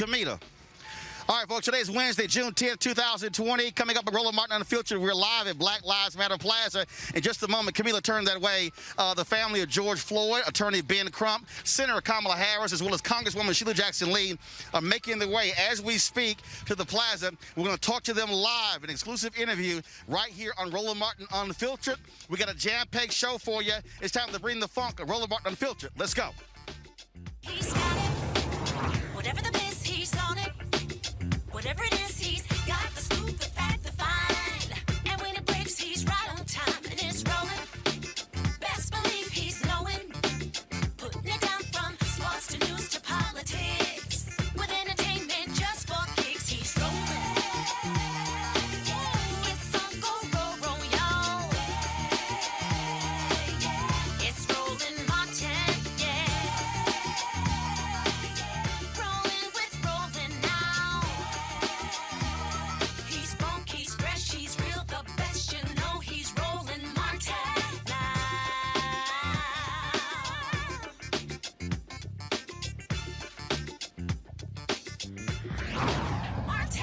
Kamita. All right, folks, today is Wednesday, June 10th, 2020. Coming up at Roland Martin Unfiltered, we're live at Black Lives Matter Plaza. In just a moment, Camila turned that way. The family of George Floyd, Attorney Ben Crump, Senator Kamala Harris, as well as Congresswoman Sheila Jackson Lee are making their way as we speak to the plaza. We're going to talk to them live, an exclusive interview right here on Roland Martin Unfiltered. We got a jam-packed show for you. It's time to bring the funk of Roland Martin Unfiltered. Let's go. He's got it. Whatever the biz, he's on it. Whatever it is, he's got the scoop, the fact, the find. And when it breaks, he's right on time and it's rolling. Best believe he's knowing. Putting it down from sports to news to politics. With entertainment just for kicks, he's rolling. It's on go, y'all. It's Roland Martin, Rolling with Roland now. He's funk, he's fresh, he's real, the best, you know he's Roland Martin now. Martin.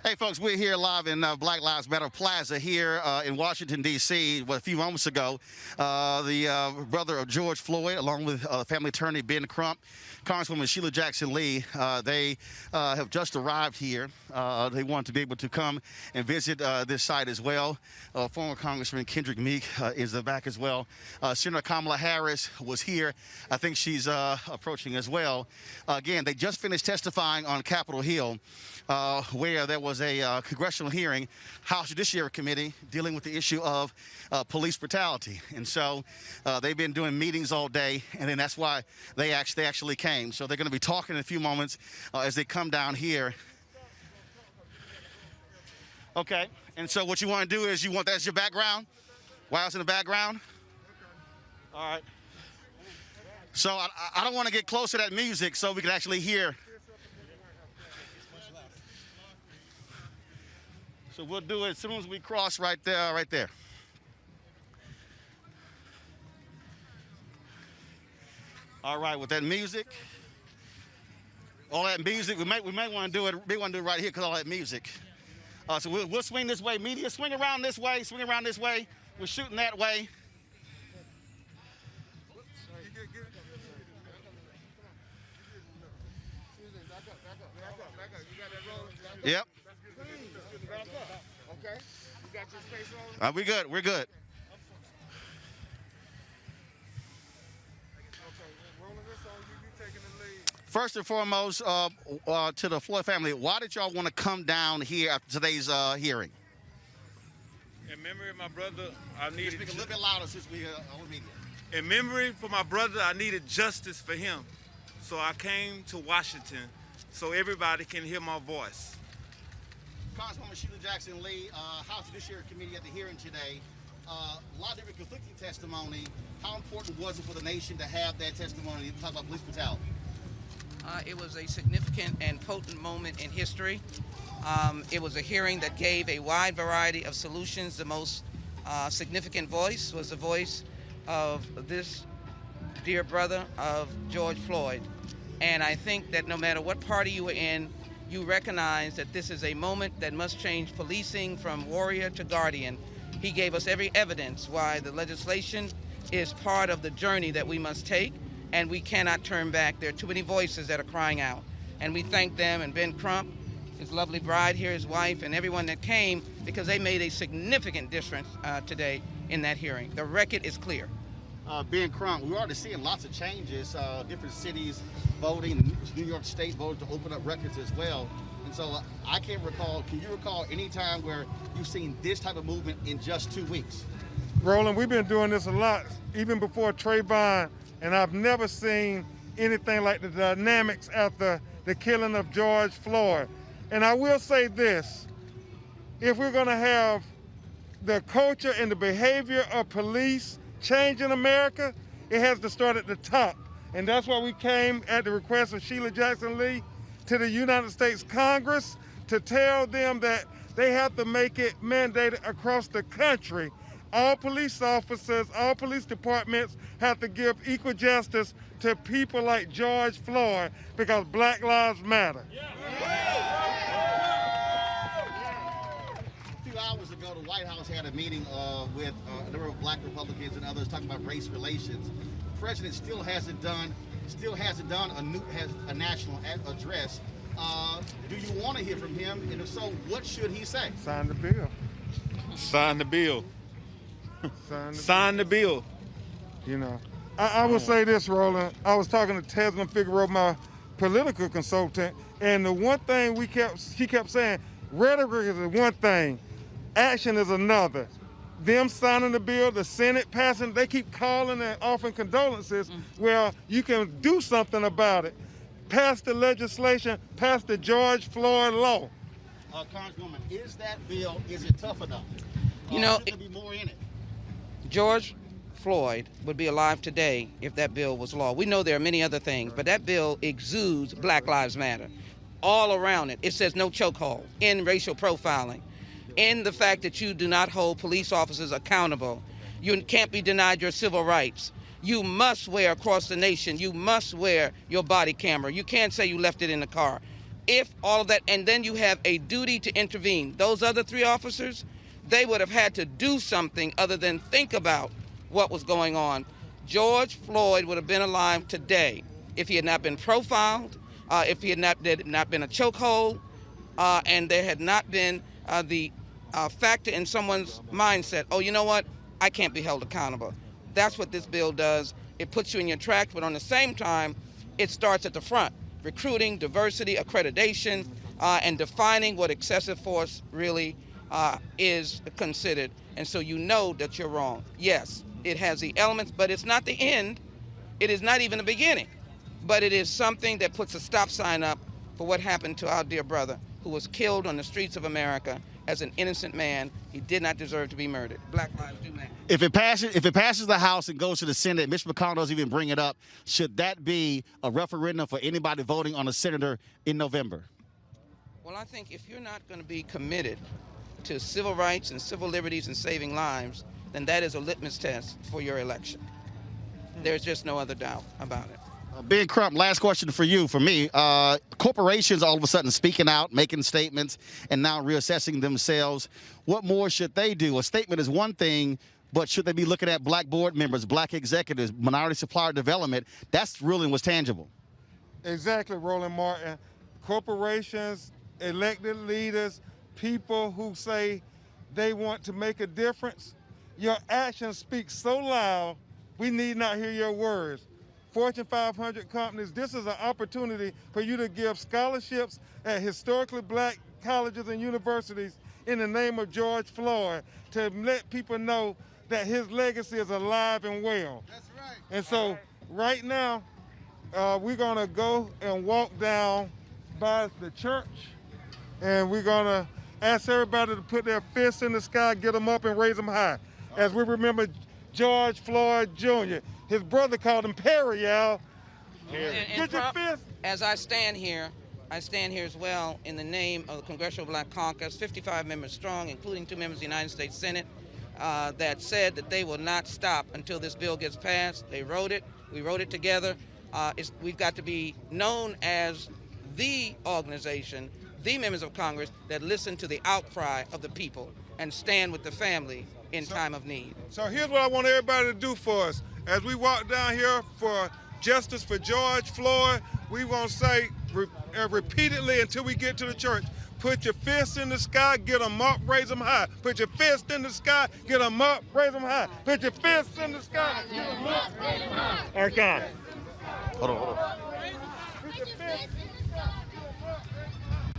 Hey, folks, we're here live in Black Lives Matter Plaza here in Washington, D.C. A few moments ago, the brother of George Floyd, along with family attorney Ben Crump, Congresswoman Sheila Jackson Lee, they have just arrived here. They want to be able to come and visit this site as well. Former Congressman Kendrick Meek is back as well. Senator Kamala Harris was here. I think she's approaching as well. Again, they just finished testifying on Capitol Hill, where there was a congressional hearing, House Judiciary Committee, dealing with the issue of police brutality. And so they've been doing meetings all day, and then that's why they actually came. So they're going to be talking in a few moments as they come down here. Okay, and so what you want to do is you want that as your background? While it's in the background? All right. So I don't want to get close to that music so we can actually hear. So we'll do it as soon as we cross right there, right there. All right, with that music, all that music, we might want to do it. We want to do it right here because all that music. So we'll swing this way. Media, swing around this way. Swing around this way. We're shooting that way. Yep. Okay. You got your space on? We good. We're good. First and foremost, to the Floyd family, why did y'all want to come down here after today's hearing? In memory of my brother, I needed... Speak a little bit louder since we on the media. In memory for my brother, I needed justice for him. So I came to Washington so everybody can hear my voice. Congresswoman Sheila Jackson Lee, House Judiciary Committee at the hearing today. A lot of different conflicting testimony. How important was it for the nation to have that testimony to talk about police brutality? It was a significant and potent moment in history. It was a hearing that gave a wide variety of solutions. The most significant voice was the voice of this dear brother of George Floyd. And I think that no matter what party you were in, you recognize that this is a moment that must change policing from warrior to guardian. He gave us every evidence why the legislation is part of the journey that we must take, and we cannot turn back. There are too many voices that are crying out. And we thank them and Ben Crump, his lovely bride here, his wife, and everyone that came, because they made a significant difference today in that hearing. The record is clear. Ben Crump, we're already seeing lots of changes, different cities voting, New York State voted to open up records as well. And so I can't recall, can you recall any time where you've seen this type of movement in just 2 weeks? Roland, we've been doing this a lot, even before Trayvon, and I've never seen anything like the dynamics after the killing of George Floyd. And I will say this, if we're gonna have the culture and the behavior of police change in America, it has to start at the top. And that's why we came at the request of Sheila Jackson Lee to the United States Congress to tell them that they have to make it mandated across the country all police officers, all police departments have to give equal justice to people like George Floyd because Black Lives Matter. A few hours ago, the White House had a meeting with a number of black Republicans and others talking about race relations. The president still hasn't done a national address. Do you want to hear from him? And if so, what should he say? Sign the bill. Sign the bill. Sign the bill. You know, I will say this, Roland. I was talking to Tesman Figueroa, my political consultant, and the one thing he kept saying, rhetoric is one thing, action is another. Them signing the bill, the Senate passing, they keep calling and offering condolences. Well, you can do something about it. Pass the legislation, pass the George Floyd law. Congresswoman, is it tough enough? You know, should there be more in it? George Floyd would be alive today if that bill was law. We know there are many other things, but that bill exudes Black Lives Matter. All around it, it says no chokehold, in racial profiling, in the fact that you do not hold police officers accountable. You can't be denied your civil rights. You must wear across the nation, you must wear your body camera. You can't say you left it in the car. If all of that, and then you have a duty to intervene. Those other 3 officers, they would have had to do something other than think about what was going on. George Floyd would have been alive today if he had not been profiled, if he had not been a chokehold, and there had not been the factor in someone's mindset, oh, you know what, I can't be held accountable. That's what this bill does. It puts you in your track, but on the same time, it starts at the front. Recruiting, diversity, accreditation, and defining what excessive force really is considered. And so you know that you're wrong. Yes, it has the elements, but it's not the end. It is not even the beginning. But it is something that puts a stop sign up for what happened to our dear brother who was killed on the streets of America as an innocent man. He did not deserve to be murdered. Black lives do matter. If it passes the House and goes to the Senate, Mitch McConnell doesn't even bring it up, should that be a referendum for anybody voting on a senator in November? Well, I think if you're not going to be committed to civil rights and civil liberties and saving lives, then that is a litmus test for your election. There's just no other doubt about it. Ben Crump, last question for you, for me. Corporations all of a sudden speaking out, making statements, and now reassessing themselves. What more should they do? A statement is one thing, but should they be looking at black board members, black executives, minority supplier development? That's really what's tangible. Exactly, Roland Martin. Corporations, elected leaders, people who say they want to make a difference, your actions speak so loud, we need not hear your words. Fortune 500 companies, this is an opportunity for you to give scholarships at historically black colleges and universities in the name of George Floyd to let people know that his legacy is alive and well. That's right. And so right now, we're gonna go and walk down by the church, and we're gonna ask everybody to put their fists in the sky, get them up and raise them high. As we remember George Floyd Jr., his brother called him Perry, y'all. Get your fist. As I stand here as well in the name of the Congressional Black Caucus, 55 members strong, including 2 members of the United States Senate, that said that they will not stop until this bill gets passed. They wrote it. We wrote it together. We've got to be known as the organization, the members of Congress that listen to the outcry of the people and stand with the family in time of need. So here's what I want everybody to do for us. As we walk down here for justice for George Floyd, we want to say repeatedly until we get to the church, put your fists in the sky, get them up, raise them high. Put your fists in the sky, get them up, raise them high. Put your fists in the sky, get them up, raise them high. All right, God. Hold on. Put your fists in the sky, get them up, raise them high.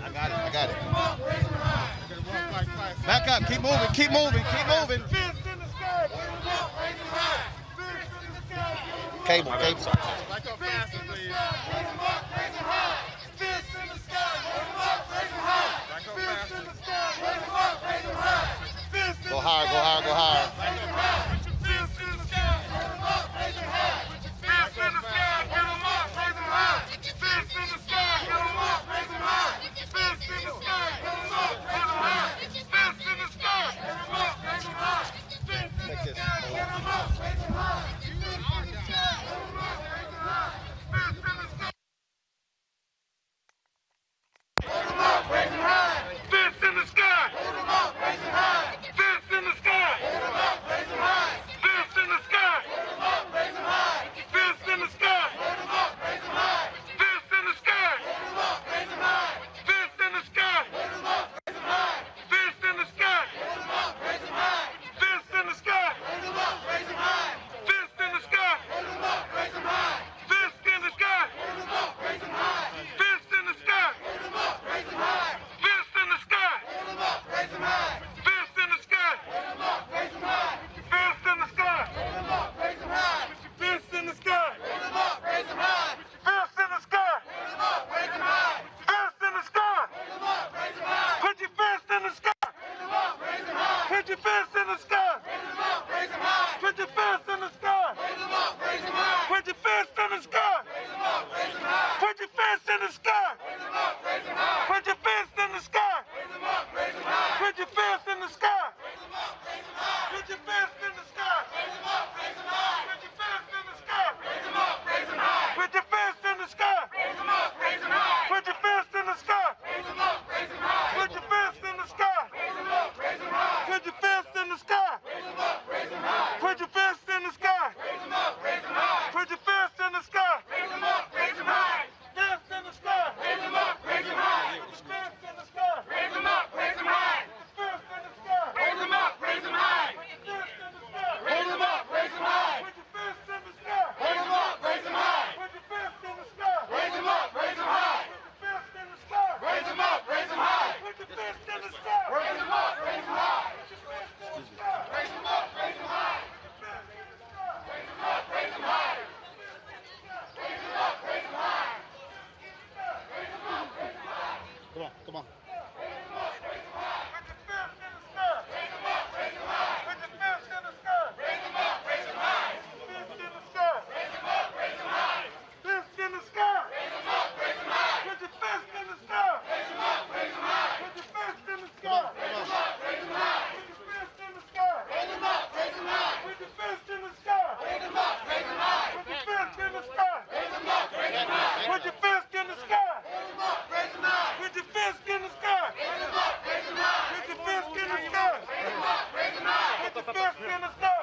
I got it. Back up, keep moving, keep moving, keep moving. Cable. Back up faster, please. Go higher, go higher, go higher. in the sky. Put your fist in the sky. Put your fist in the sky. Put your fist in the sky. Put your fist in the sky. Put your fist in the sky. Put your fist in the sky. Put your fist in the sky. Put your fist in the sky. Put your fist in the sky. Put your fist in the sky. Put your fist in the sky. Fist in the sky. Fist in the sky. Fist in the sky. Fist in the sky. Fist in the sky. Fist in the sky. Fist in the sky. Come on. Put your fist in the sky. Put your fist in the sky. Put your fist in the sky. Put your fist in the sky.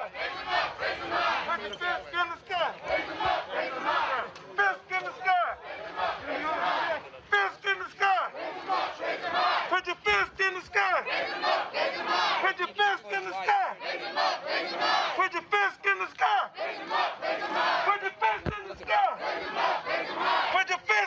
Put your fist in the sky. Fist in the sky. Fist in the sky. Put your fist in the sky. Put your fist in the sky. Put your fist in the sky. Put your fist in the sky. Put your fist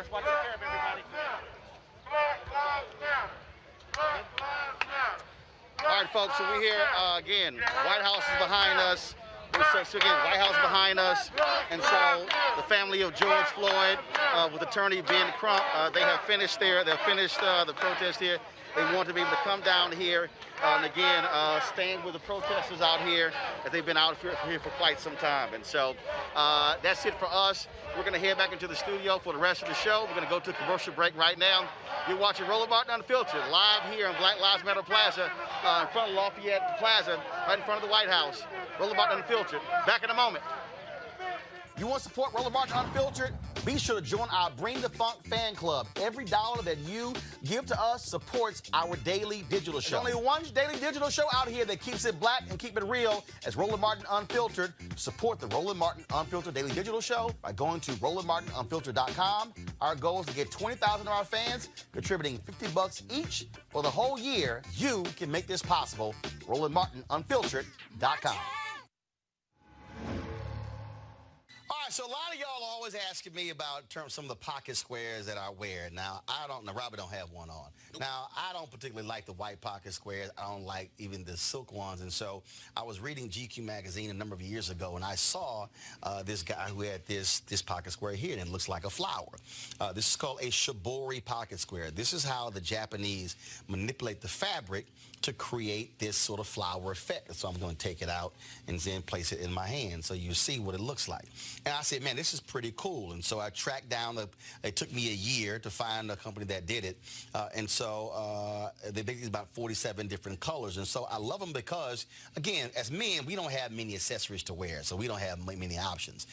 That's why I take care of everybody. All right, folks, so we're here again. White House is behind us. So again, White House behind us. And so the family of George Floyd with attorney Ben Crump, they have finished the protest here. They want to be able to come down here and again stand with the protesters out here as they've been out here for quite some time. And so that's it for us. We're going to head back into the studio for the rest of the show. We're going to go to a commercial break right now. You're watching Roland Martin Unfiltered live here in Black Lives Matter Plaza in front of Lafayette Plaza, right in front of the White House. Roland Martin Unfiltered. Back in a moment. You want to support Roland Martin Unfiltered? Be sure to join our Bring the Funk fan club. Every dollar that you give to us supports our daily digital show. There's only one daily digital show out here that keeps it black and keep it real as Roland Martin Unfiltered. Support the Roland Martin Unfiltered daily digital show by going to RolandMartinUnfiltered.com. Our goal is to get 20,000 of our fans contributing $50 each for the whole year. You can make this possible. RolandMartinUnfiltered.com. All right, so a lot of y'all are always asking me about some of the pocket squares that I wear. Now, Robert don't have one on. Now, I don't particularly like the white pocket squares. I don't like even the silk ones. And so I was reading GQ magazine a number of years ago, and I saw this guy who had this pocket square here, and it looks like a flower. This is called a shibori pocket square. This is how the Japanese manipulate the fabric to create this sort of flower effect. So I'm going to take it out and then place it in my hand so you see what it looks like. And I said, man, this is pretty cool. And so I tracked down, it took me a year to find a company that did it. And so they make these about 47 different colors. And so I love them because, again, as men, we don't have many accessories to wear, so we don't have many options.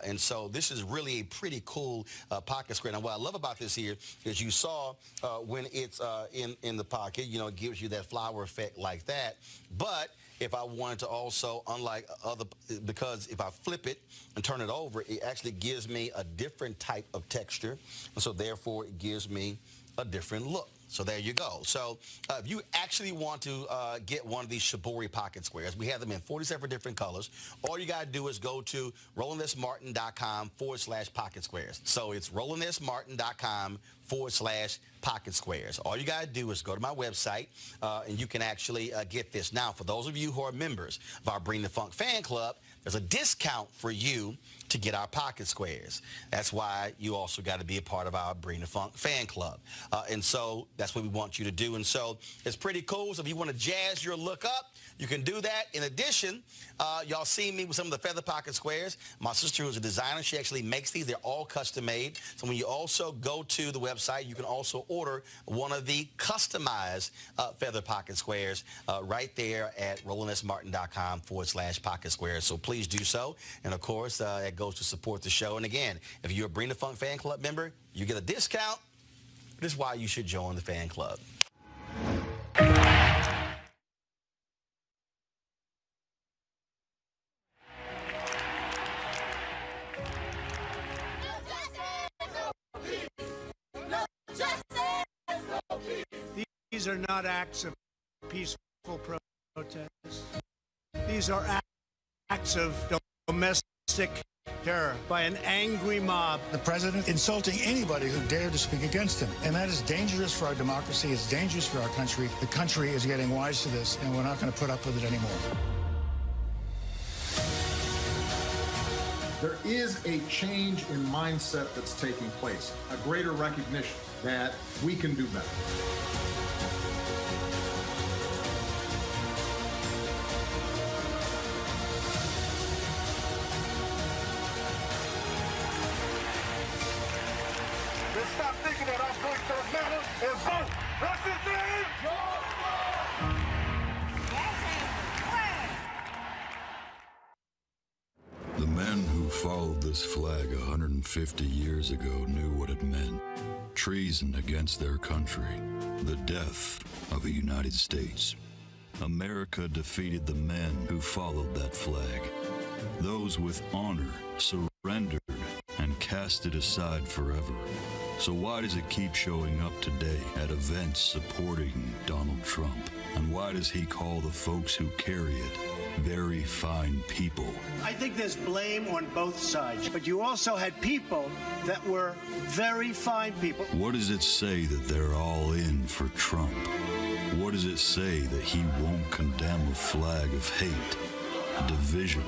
And so this is really a pretty cool pocket square. Now, what I love about this here is you saw when it's in the pocket, you know, it gives you that flower effect like that. But if I wanted to also, unlike other, because if I flip it and turn it over, it actually gives me a different type of texture. And so therefore it gives me a different look. So there you go. So if you actually want to get one of these shibori pocket squares, we have them in 47 different colors. All you got to do is go to RolandSMartin.com/pocket squares. So it's RolandSMartin.com/pocket squares. All you got to do is go to my website, and you can actually get this. Now, for those of you who are members of our Bring the Funk fan club, there's a discount for you to get our pocket squares. That's why you also got to be a part of our Bring the Funk fan club. And so that's what we want you to do. And so it's pretty cool. So if you want to jazz your look up, you can do that. In addition, y'all see me with some of the feather pocket squares. My sister, who's a designer, she actually makes these. They're all custom made. So when you also go to the website, you can also order one of the customized feather pocket squares right there at RolandSMartin.com/pocket squares. So please do so. And of course, it goes to support the show. And again, if you're a Bring the Funk fan club member, you get a discount. This is why you should join the fan club. These are not acts of peaceful protest. These are acts of domestic terror by an angry mob. The president insulting anybody who dared to speak against him. And that is dangerous for our democracy. It's dangerous for our country. The country is getting wise to this, and we're not going to put up with it anymore. There is a change in mindset that's taking place, a greater recognition that we can do better. Let's stop thinking that our voice don't matter and vote. What's his name? The men who followed this flag 150 years ago knew what it meant. Treason against their country. The death of the United States. America defeated the men who followed that flag. Those with honor surrendered and cast it aside forever. So why does it keep showing up today at events supporting Donald Trump? And why does he call the folks who carry it very fine people? I think there's blame on both sides, but you also had people that were very fine people. What does it say that they're all in for Trump? What does it say that he won't condemn a flag of hate, division,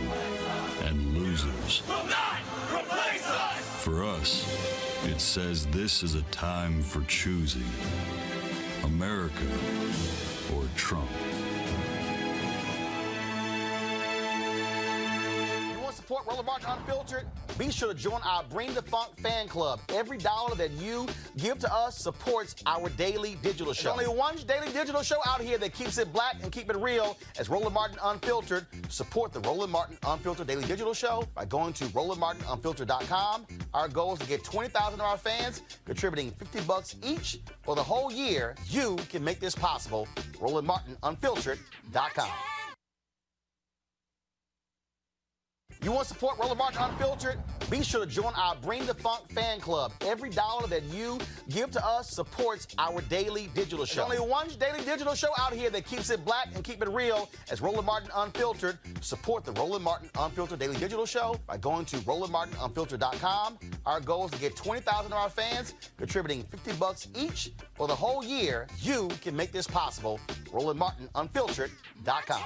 and losers? Will not replace us! For us, it says this is a time for choosing America or Trump. You want to support Roland Martin Unfiltered? Be sure to join our Bring the Funk fan club. Every dollar that you give to us supports our daily digital show. There's only one daily digital show out here that keeps it black and keep it real as Roland Martin Unfiltered. Support the Roland Martin Unfiltered daily digital show by going to RolandMartinUnfiltered.com. Our goal is to get 20,000 of our fans contributing $50 each for the whole year. You can make this possible. RolandMartinUnfiltered.com. You want to support Roland Martin Unfiltered? Be sure to join our Bring the Funk fan club. Every dollar that you give to us supports our daily digital show. There's only one daily digital show out here that keeps it black and keep it real as Roland Martin Unfiltered. Support the Roland Martin Unfiltered daily digital show by going to RolandMartinUnfiltered.com. Our goal is to get 20,000 of our fans contributing $50 each for the whole year. You can make this possible. RolandMartinUnfiltered.com.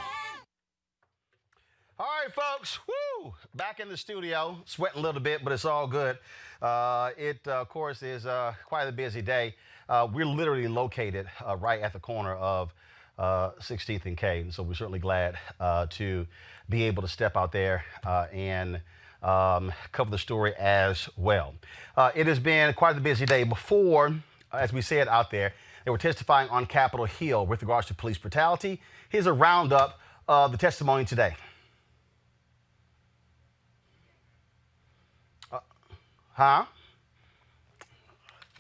All right, folks, woo! Back in the studio, sweating a little bit, but it's all good. It, of course, is quite a busy day. We're literally located right at the corner of 16th and K, and so we're certainly glad to be able to step out there and cover the story as well. It has been quite a busy day. Before, as we said out there, they were testifying on Capitol Hill with regards to police brutality. Here's a roundup of the testimony today.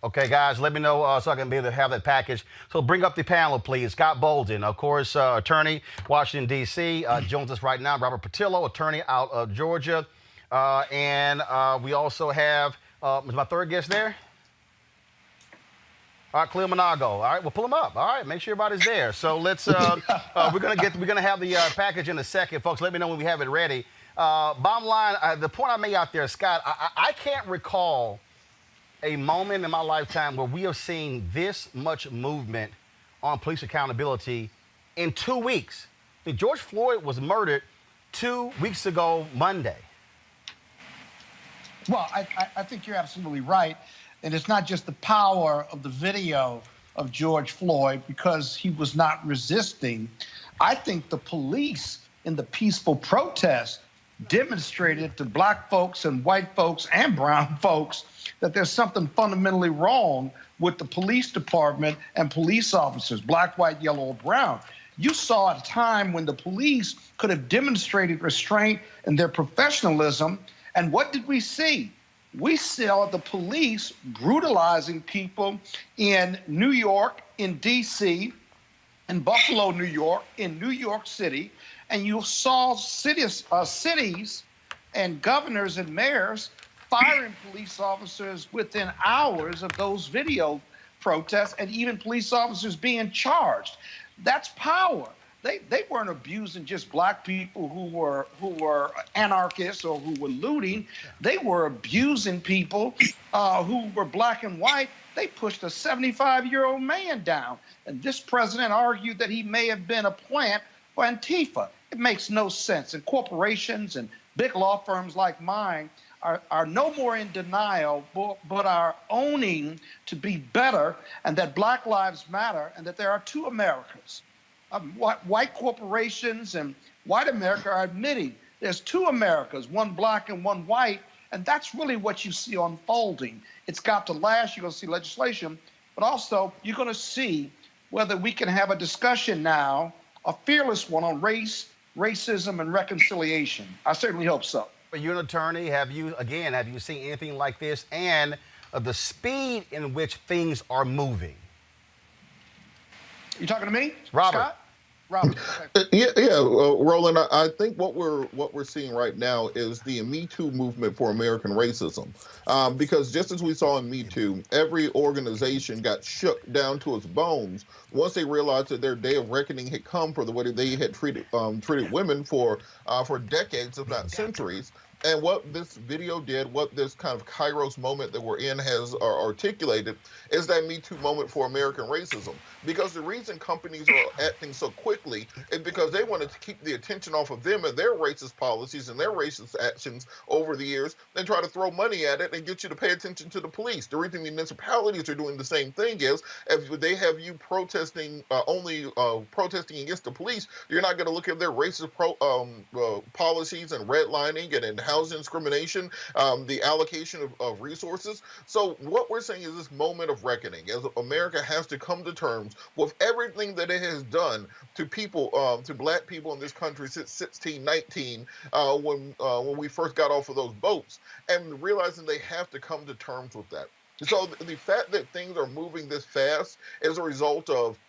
Okay, guys, let me know so I can be able to have that package. So bring up the panel, please. Scott Bolden, of course, attorney, Washington, D.C., joins us right now. Robert Patillo, attorney out of Georgia. And we also have, is my third guest there? All right, Cleo Monago. All right, we'll pull them up. All right, make sure everybody's there. So let's, we're gonna have the package in a second, folks. Let me know when we have it ready. Bottom line, the point I made out there, Scott, I can't recall a moment in my lifetime where we have seen this much movement on police accountability in 2 weeks. I mean, George Floyd was murdered 2 weeks ago Monday. Well, I think you're absolutely right. And it's not just the power of the video of George Floyd because he was not resisting. I think the police in the peaceful protest demonstrated to black folks and white folks and brown folks that there's something fundamentally wrong with the police department and police officers, black, white, yellow, or brown. You saw at a time when the police could have demonstrated restraint and their professionalism. And what did we see? We saw the police brutalizing people in New York, in D.C., in Buffalo, New York, in New York City. And you saw cities and governors and mayors firing police officers within hours of those video protests, and even police officers being charged. That's power. They weren't abusing just black people who were anarchists or who were looting. They were abusing people who were black and white. They pushed a 75-year-old man down. And this president argued that he may have been a plant for Antifa. It makes no sense. And corporations and big law firms like mine are no more in denial, but are owning to be better, and that Black Lives Matter, and that there are two Americas. White corporations and white America are admitting there's two Americas, one black and one white, and that's really what you see unfolding. It's got to last. You're going to see legislation, but also you're going to see whether we can have a discussion now, a fearless one on race, racism, and reconciliation. I certainly hope so. You're an attorney. Have you seen anything like this, and the speed in which things are moving? You talking to me, Robert? Scott? Robert. Roland. I think what we're seeing right now is the Me Too movement for American racism, because just as we saw in Me Too, every organization got shook down to its bones once they realized that their day of reckoning had come for the way that they had treated women for decades, if not centuries. And what this video did, what this kind of Kairos moment that we're in has articulated, is that Me Too moment for American racism. Because the reason companies are acting so quickly is because they wanted to keep the attention off of them and their racist policies and their racist actions over the years, and try to throw money at it and get you to pay attention to the police. The reason municipalities are doing the same thing is, if they have you protesting, only protesting against the police, you're not going to look at their racist policies and redlining and housing discrimination, the allocation of resources. So what we're saying is this moment of reckoning, as America has to come to terms with everything that it has done to people, to black people in this country since 1619, when we first got off of those boats, and realizing they have to come to terms with that. So the fact that things are moving this fast is a result of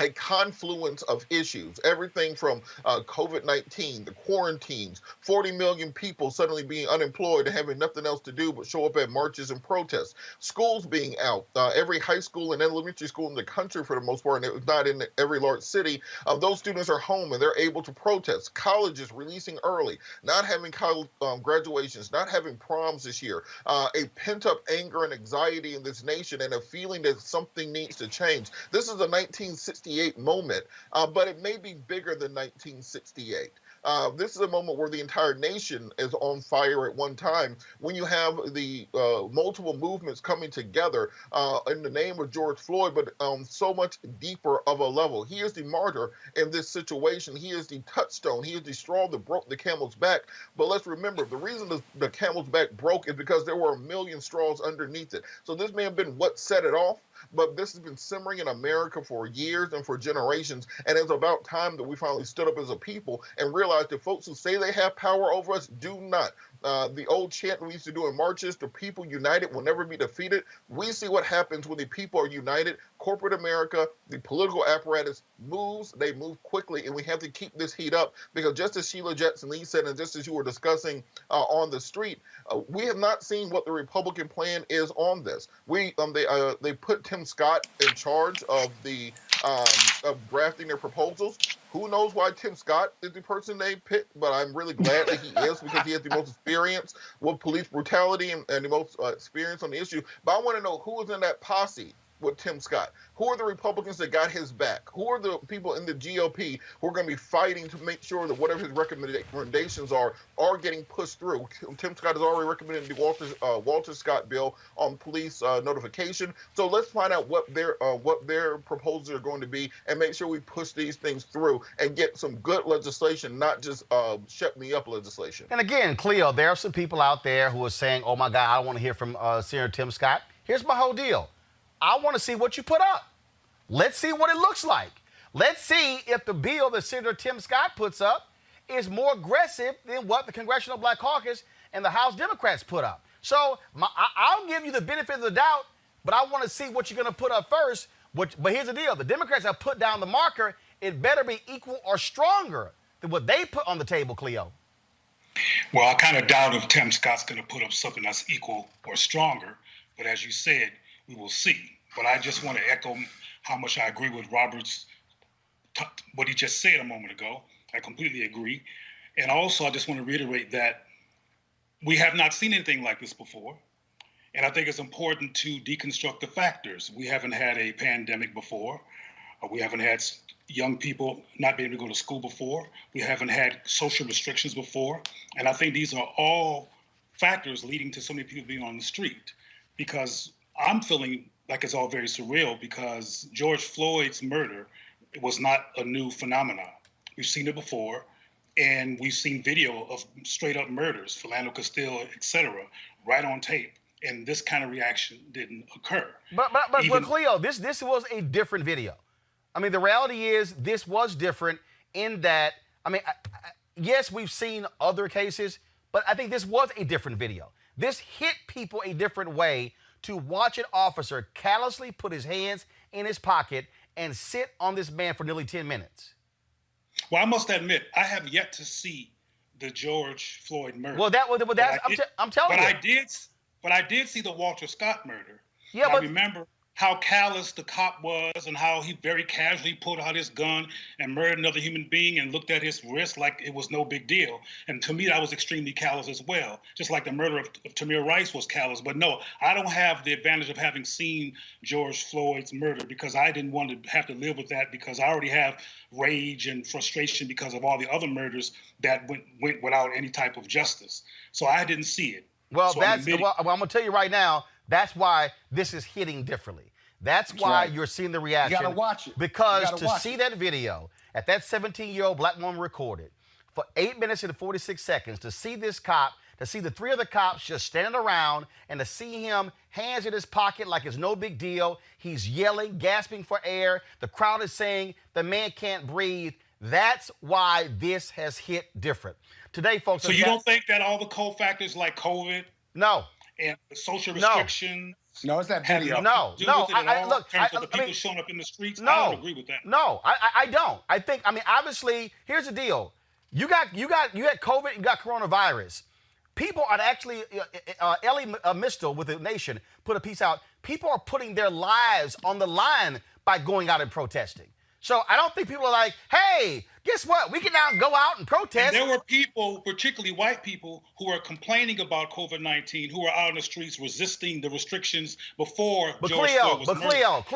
a confluence of issues, everything from COVID-19, the quarantines, 40 million people suddenly being unemployed and having nothing else to do but show up at marches and protests, schools being out, every high school and elementary school in the country for the most part, and it was not in every large city, those students are home and they're able to protest, colleges releasing early, not having college graduations, not having proms this year, a pent-up anger and anxiety in this nation and a feeling that something needs to change. This is a 1968 moment, but it may be bigger than 1968. This is a moment where the entire nation is on fire at one time, when you have the multiple movements coming together in the name of George Floyd, but so much deeper of a level. He is the martyr in this situation. He is the touchstone. He is the straw that broke the camel's back. But let's remember, the reason the camel's back broke is because there were a million straws underneath it. So this may have been what set it off, but this has been simmering in America for years and for generations, and it's about time that we finally stood up as a people and realized that folks who say they have power over us do not. The old chant we used to do in marches, the people united will never be defeated. We see what happens when the people are united. Corporate America, the political apparatus moves, they move quickly, and we have to keep this heat up, because just as Sheila Jackson Lee said, and just as you were discussing on the street, we have not seen what the Republican plan is on this. They put Tim Scott in charge of of drafting their proposals. Who knows why Tim Scott is the person they picked, but I'm really glad that he is, because he has the most experience with police brutality and the most experience on the issue. But I want to know who is in that posse with Tim Scott. Who are the Republicans that got his back? Who are the people in the GOP who are going to be fighting to make sure that whatever his recommendations are getting pushed through? Tim Scott has already recommended the Walter Scott bill on police notification. So let's find out what their proposals are going to be, and make sure we push these things through and get some good legislation, not just shut me up legislation. And again, Cleo, there are some people out there who are saying, oh my God, I don't want to hear from Senator Tim Scott. Here's my whole deal. I want to see what you put up. Let's see what it looks like. Let's see if the bill that Senator Tim Scott puts up is more aggressive than what the Congressional Black Caucus and the House Democrats put up. So I'll give you the benefit of the doubt, but I want to see what you're going to put up first. But here's the deal. The Democrats have put down the marker. It better be equal or stronger than what they put on the table, Cleo. Well, I kind of doubt if Tim Scott's going to put up something that's equal or stronger. But as you said, we will see. But I just want to echo how much I agree with Robert's, what he just said a moment ago. I completely agree. And also, I just want to reiterate that we have not seen anything like this before. And I think it's important to deconstruct the factors. We haven't had a pandemic before. We haven't had young people not being able to go to school before. We haven't had social restrictions before. And I think these are all factors leading to so many people being on the street, because I'm feeling like it's all very surreal, because George Floyd's murder was not a new phenomenon. We've seen it before, and we've seen video of straight up murders, Philando Castile, et cetera, right on tape. And this kind of reaction didn't occur. But Cleo, this was a different video. I mean, the reality is this was different in that, I mean, yes, we've seen other cases, but I think this was a different video. This hit people a different way, to watch an officer callously put his hands in his pocket and sit on this man for nearly 10 minutes. Well, I must admit, I have yet to see the George Floyd murder. Well, I'm telling you. But I did see the Walter Scott murder. Yeah, but I remember how callous the cop was and how he very casually pulled out his gun and murdered another human being and looked at his wrist like it was no big deal. And to me, that was extremely callous as well, just like the murder of Tamir Rice was callous. But no, I don't have the advantage of having seen George Floyd's murder because I didn't want to have to live with that because I already have rage and frustration because of all the other murders that went without any type of justice. So I didn't see it. Well, so I'm going to tell you right now, that's why this is hitting differently. That's why you're seeing the reaction. You got to watch it. Because to see that video at that 17-year-old black woman recorded for 8 minutes and 46 seconds, to see this cop, to see the three other cops just standing around and to see him hands in his pocket like it's no big deal. He's yelling, gasping for air. The crowd is saying the man can't breathe. That's why this has hit different. Today, folks. So you don't think that all the cofactors like COVID? No. And social restrictions? No, it's that video. No. Look, in terms of the people showing up in the streets, I don't agree with that. No, I don't. I think, obviously, here's the deal. You had COVID, you got coronavirus. People are actually, Ellie Mistel with The Nation put a piece out. People are putting their lives on the line by going out and protesting. So I don't think people are like, hey, guess what? We can now go out and protest. And there were people, particularly white people, who are complaining about COVID-19, who are out in the streets resisting the restrictions before George Floyd was murdered.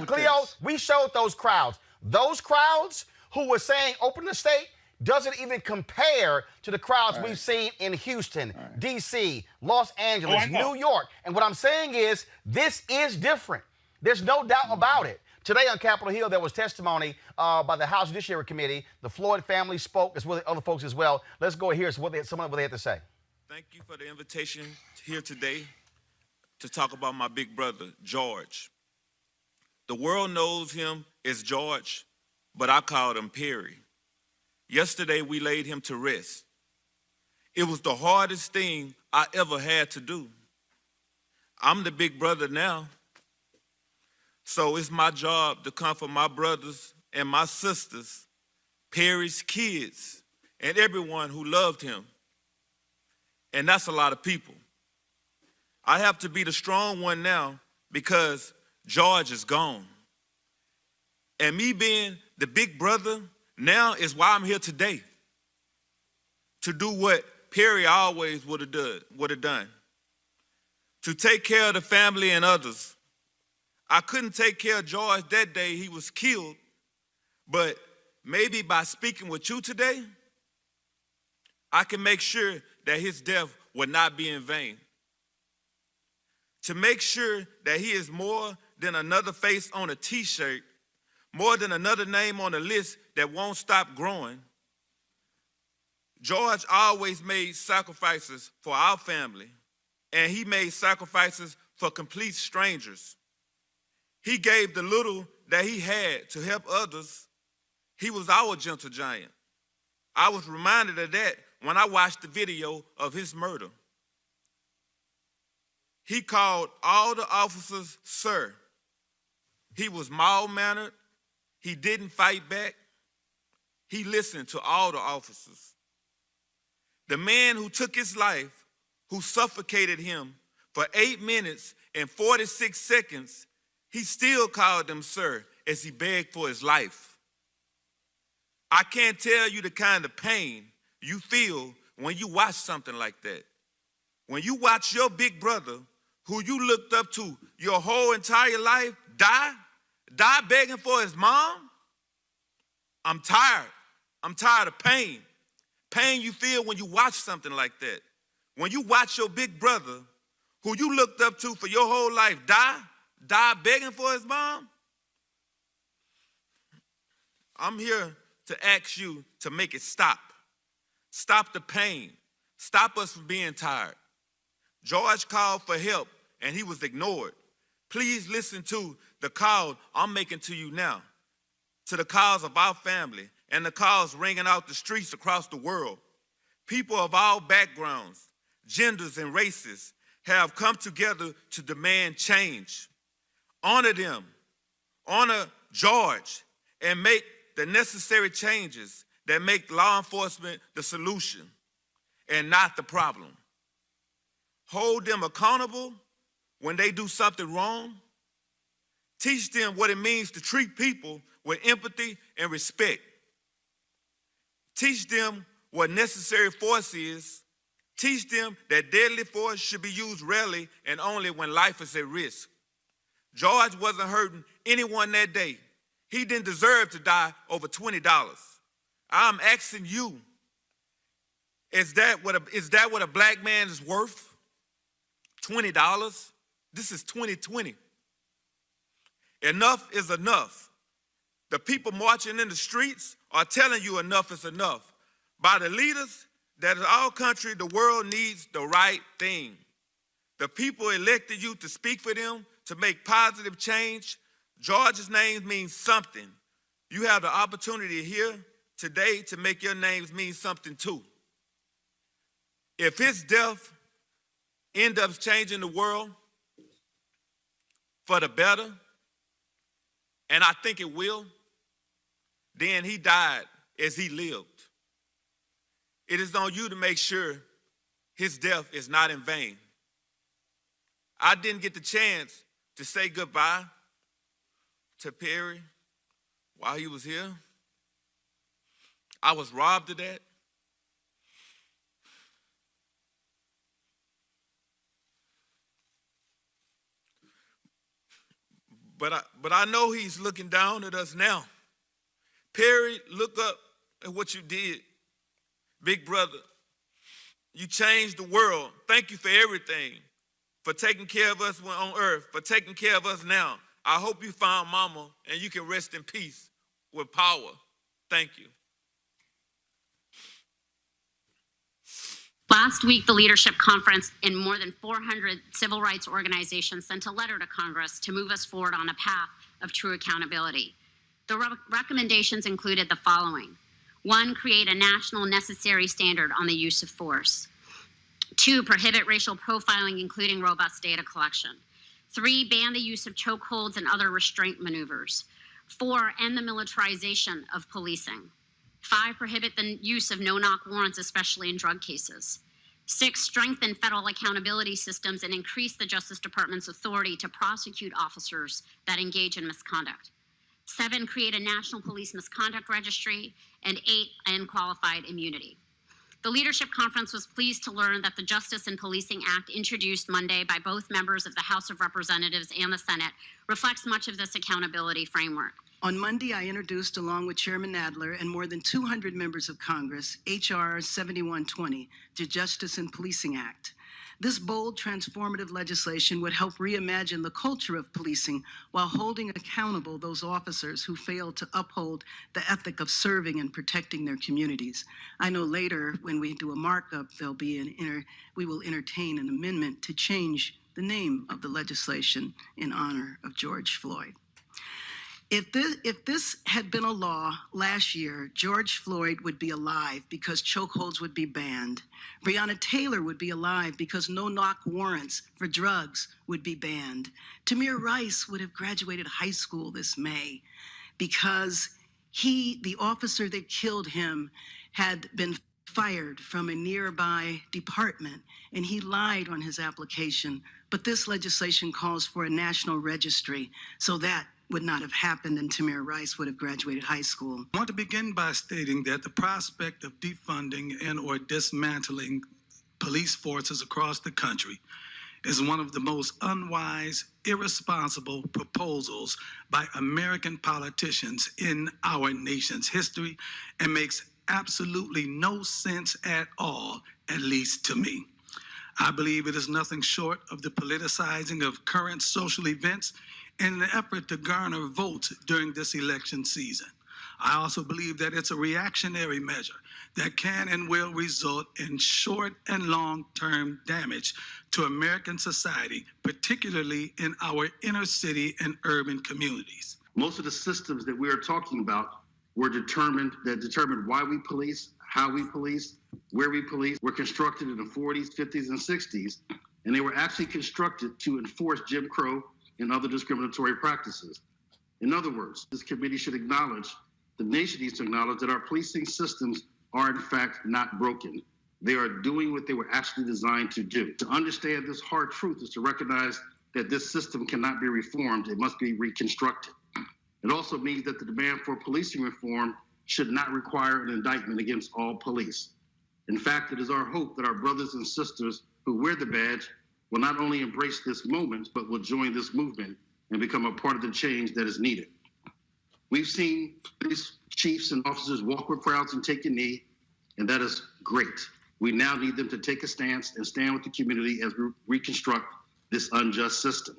Cleo, we showed those crowds. Those crowds who were saying open the state doesn't even compare to the crowds we've seen in Houston, D.C., Los Angeles, New York. And what I'm saying is this is different. There's no doubt about it. Today on Capitol Hill, there was testimony by the House Judiciary Committee. The Floyd family spoke, as well as other folks as well. Let's go and hear some of what they had to say. Thank you for the invitation here today to talk about my big brother, George. The world knows him as George, but I called him Perry. Yesterday, we laid him to rest. It was the hardest thing I ever had to do. I'm the big brother now. So it's my job to comfort my brothers and my sisters, Perry's kids, and everyone who loved him. And that's a lot of people. I have to be the strong one now because George is gone. And me being the big brother now is why I'm here today, to do what Perry always would have done, to take care of the family and others. I couldn't take care of George that day he was killed, but maybe by speaking with you today, I can make sure that his death will not be in vain. To make sure that he is more than another face on a t-shirt, more than another name on a list that won't stop growing. George always made sacrifices for our family, and he made sacrifices for complete strangers. He gave the little that he had to help others. He was our gentle giant. I was reminded of that when I watched the video of his murder. He called all the officers sir. He was mild-mannered. He didn't fight back. He listened to all the officers. The man who took his life, who suffocated him for 8 minutes and 46 seconds, he still called them sir as he begged for his life. I can't tell you the kind of pain you feel when you watch something like that. When you watch your big brother, who you looked up to your whole entire life, die begging for his mom, I'm tired. I'm tired of pain. Pain you feel when you watch something like that. When you watch your big brother, who you looked up to for your whole life, die begging for his mom? I'm here to ask you to make it stop. Stop the pain. Stop us from being tired. George called for help and he was ignored. Please listen to the call I'm making to you now, to the calls of our family and the calls ringing out the streets across the world. People of all backgrounds, genders, and races have come together to demand change. Honor them, honor George, and make the necessary changes that make law enforcement the solution and not the problem. Hold them accountable when they do something wrong. Teach them what it means to treat people with empathy and respect. Teach them what necessary force is. Teach them that deadly force should be used rarely and only when life is at risk. George wasn't hurting anyone that day. He didn't deserve to die over $20. I'm asking you, is that what a black man is worth? $20? This is 2020. Enough is enough. The people marching in the streets are telling you enough is enough. By the leaders that in our country, the world needs the right thing. The people elected you to speak for them, to make positive change. George's name means something. You have the opportunity here today to make your names mean something too. If his death ends up changing the world for the better, and I think it will, then he died as he lived. It is on you to make sure his death is not in vain. I didn't get the chance to say goodbye to Perry while he was here. I was robbed of that. But I know he's looking down at us now. Perry, look up at what you did. Big brother, you changed the world. Thank you for everything, for taking care of us on earth, for taking care of us now. I hope you found mama and you can rest in peace with power. Thank you. Last week, the Leadership Conference and more than 400 civil rights organizations sent a letter to Congress to move us forward on a path of true accountability. The recommendations included the following. 1, create a national necessary standard on the use of force. 2, prohibit racial profiling, including robust data collection. 3, ban the use of chokeholds and other restraint maneuvers. 4, end the militarization of policing. 5, prohibit the use of no-knock warrants, especially in drug cases. 6, strengthen federal accountability systems and increase the Justice Department's authority to prosecute officers that engage in misconduct. 7, create a national police misconduct registry. And 8, end qualified immunity. The Leadership Conference was pleased to learn that the Justice and Policing Act, introduced Monday by both members of the House of Representatives and the Senate, reflects much of this accountability framework. On Monday, I introduced, along with Chairman Nadler and more than 200 members of Congress, H.R. 7120, the Justice and Policing Act. This bold, transformative legislation would help reimagine the culture of policing while holding accountable those officers who failed to uphold the ethic of serving and protecting their communities. I know later, when we do a markup, we will entertain an amendment to change the name of the legislation in honor of George Floyd. If this had been a law last year, George Floyd would be alive because chokeholds would be banned. Breonna Taylor would be alive because no-knock warrants for drugs would be banned. Tamir Rice would have graduated high school this May because the officer that killed him, had been fired from a nearby department, and he lied on his application. But this legislation calls for a national registry, so that would not have happened, and Tamir Rice would have graduated high school. I want to begin by stating that the prospect of defunding and or dismantling police forces across the country is one of the most unwise, irresponsible proposals by American politicians in our nation's history, and makes absolutely no sense at all, at least to me. I believe it is nothing short of the politicizing of current social events in an effort to garner votes during this election season. I also believe that it's a reactionary measure that can and will result in short and long-term damage to American society, particularly in our inner city and urban communities. Most of the systems that we are talking about were determined why we police, how we police, where we police, were constructed in the 40s, 50s, and 60s, and they were actually constructed to enforce Jim Crow and other discriminatory practices. In other words, this committee should acknowledge The nation needs to acknowledge that our policing systems are in fact not broken. They are doing what they were actually designed to do. To understand this hard truth is to recognize that this system cannot be reformed, it must be reconstructed. It also means that the demand for policing reform should not require an indictment against all police. In fact, it is our hope that our brothers and sisters who wear the badge will not only embrace this moment, but will join this movement and become a part of the change that is needed. We've seen police chiefs and officers walk with crowds and take a knee, and that is great. We now need them to take a stance and stand with the community as we reconstruct this unjust system.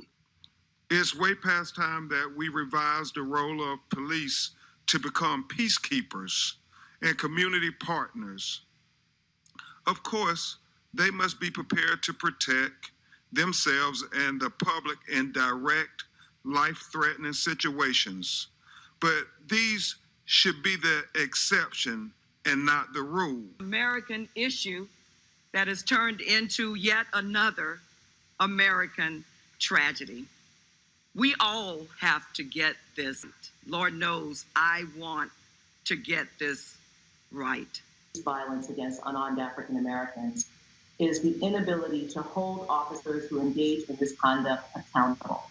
It's way past time that we revise the role of police to become peacekeepers and community partners. Of course, they must be prepared to protect themselves and the public in direct, life-threatening situations. But these should be the exception and not the rule. American issue that has turned into yet another American tragedy. We all have to get this. Lord knows I want to get this right. Violence against unarmed African Americans is the inability to hold officers who engage in this conduct accountable.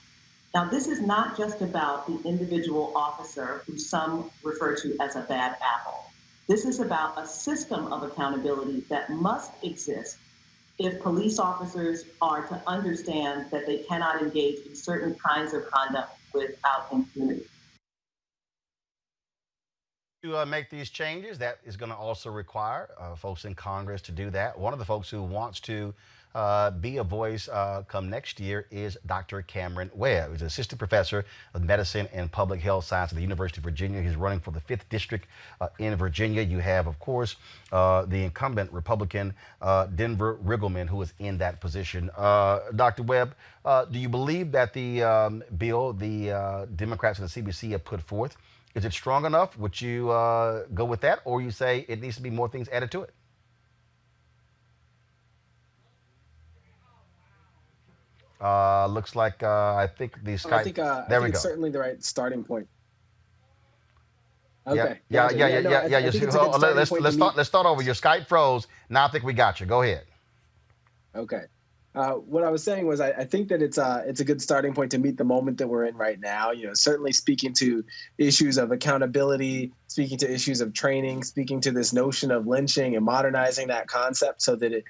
Now, this is not just about the individual officer who some refer to as a bad apple. This is about a system of accountability that must exist if police officers are to understand that they cannot engage in certain kinds of conduct without impunity. To make these changes, that is going to also require folks in Congress to do that. One of the folks who wants to be a voice come next year is Dr. Cameron Webb. He's an assistant professor of medicine and public health science at the University of Virginia. He's running for the 5th district in Virginia. You have, of course, the incumbent Republican Denver Riggleman, who is in that position. Dr. Webb, do you believe that the bill the Democrats and the CBC have put forth, is it strong enough? Would you go with that, or you say it needs to be more things added to it? Looks like I think the Skype. I think it's certainly the right starting point. Okay. Yeah. Let's start over. Your Skype froze. Now I think we got you. Go ahead. Okay. What I was saying was I think that it's a good starting point to meet the moment that we're in right now. You know, certainly speaking to issues of accountability, speaking to issues of training, speaking to this notion of lynching and modernizing that concept so that it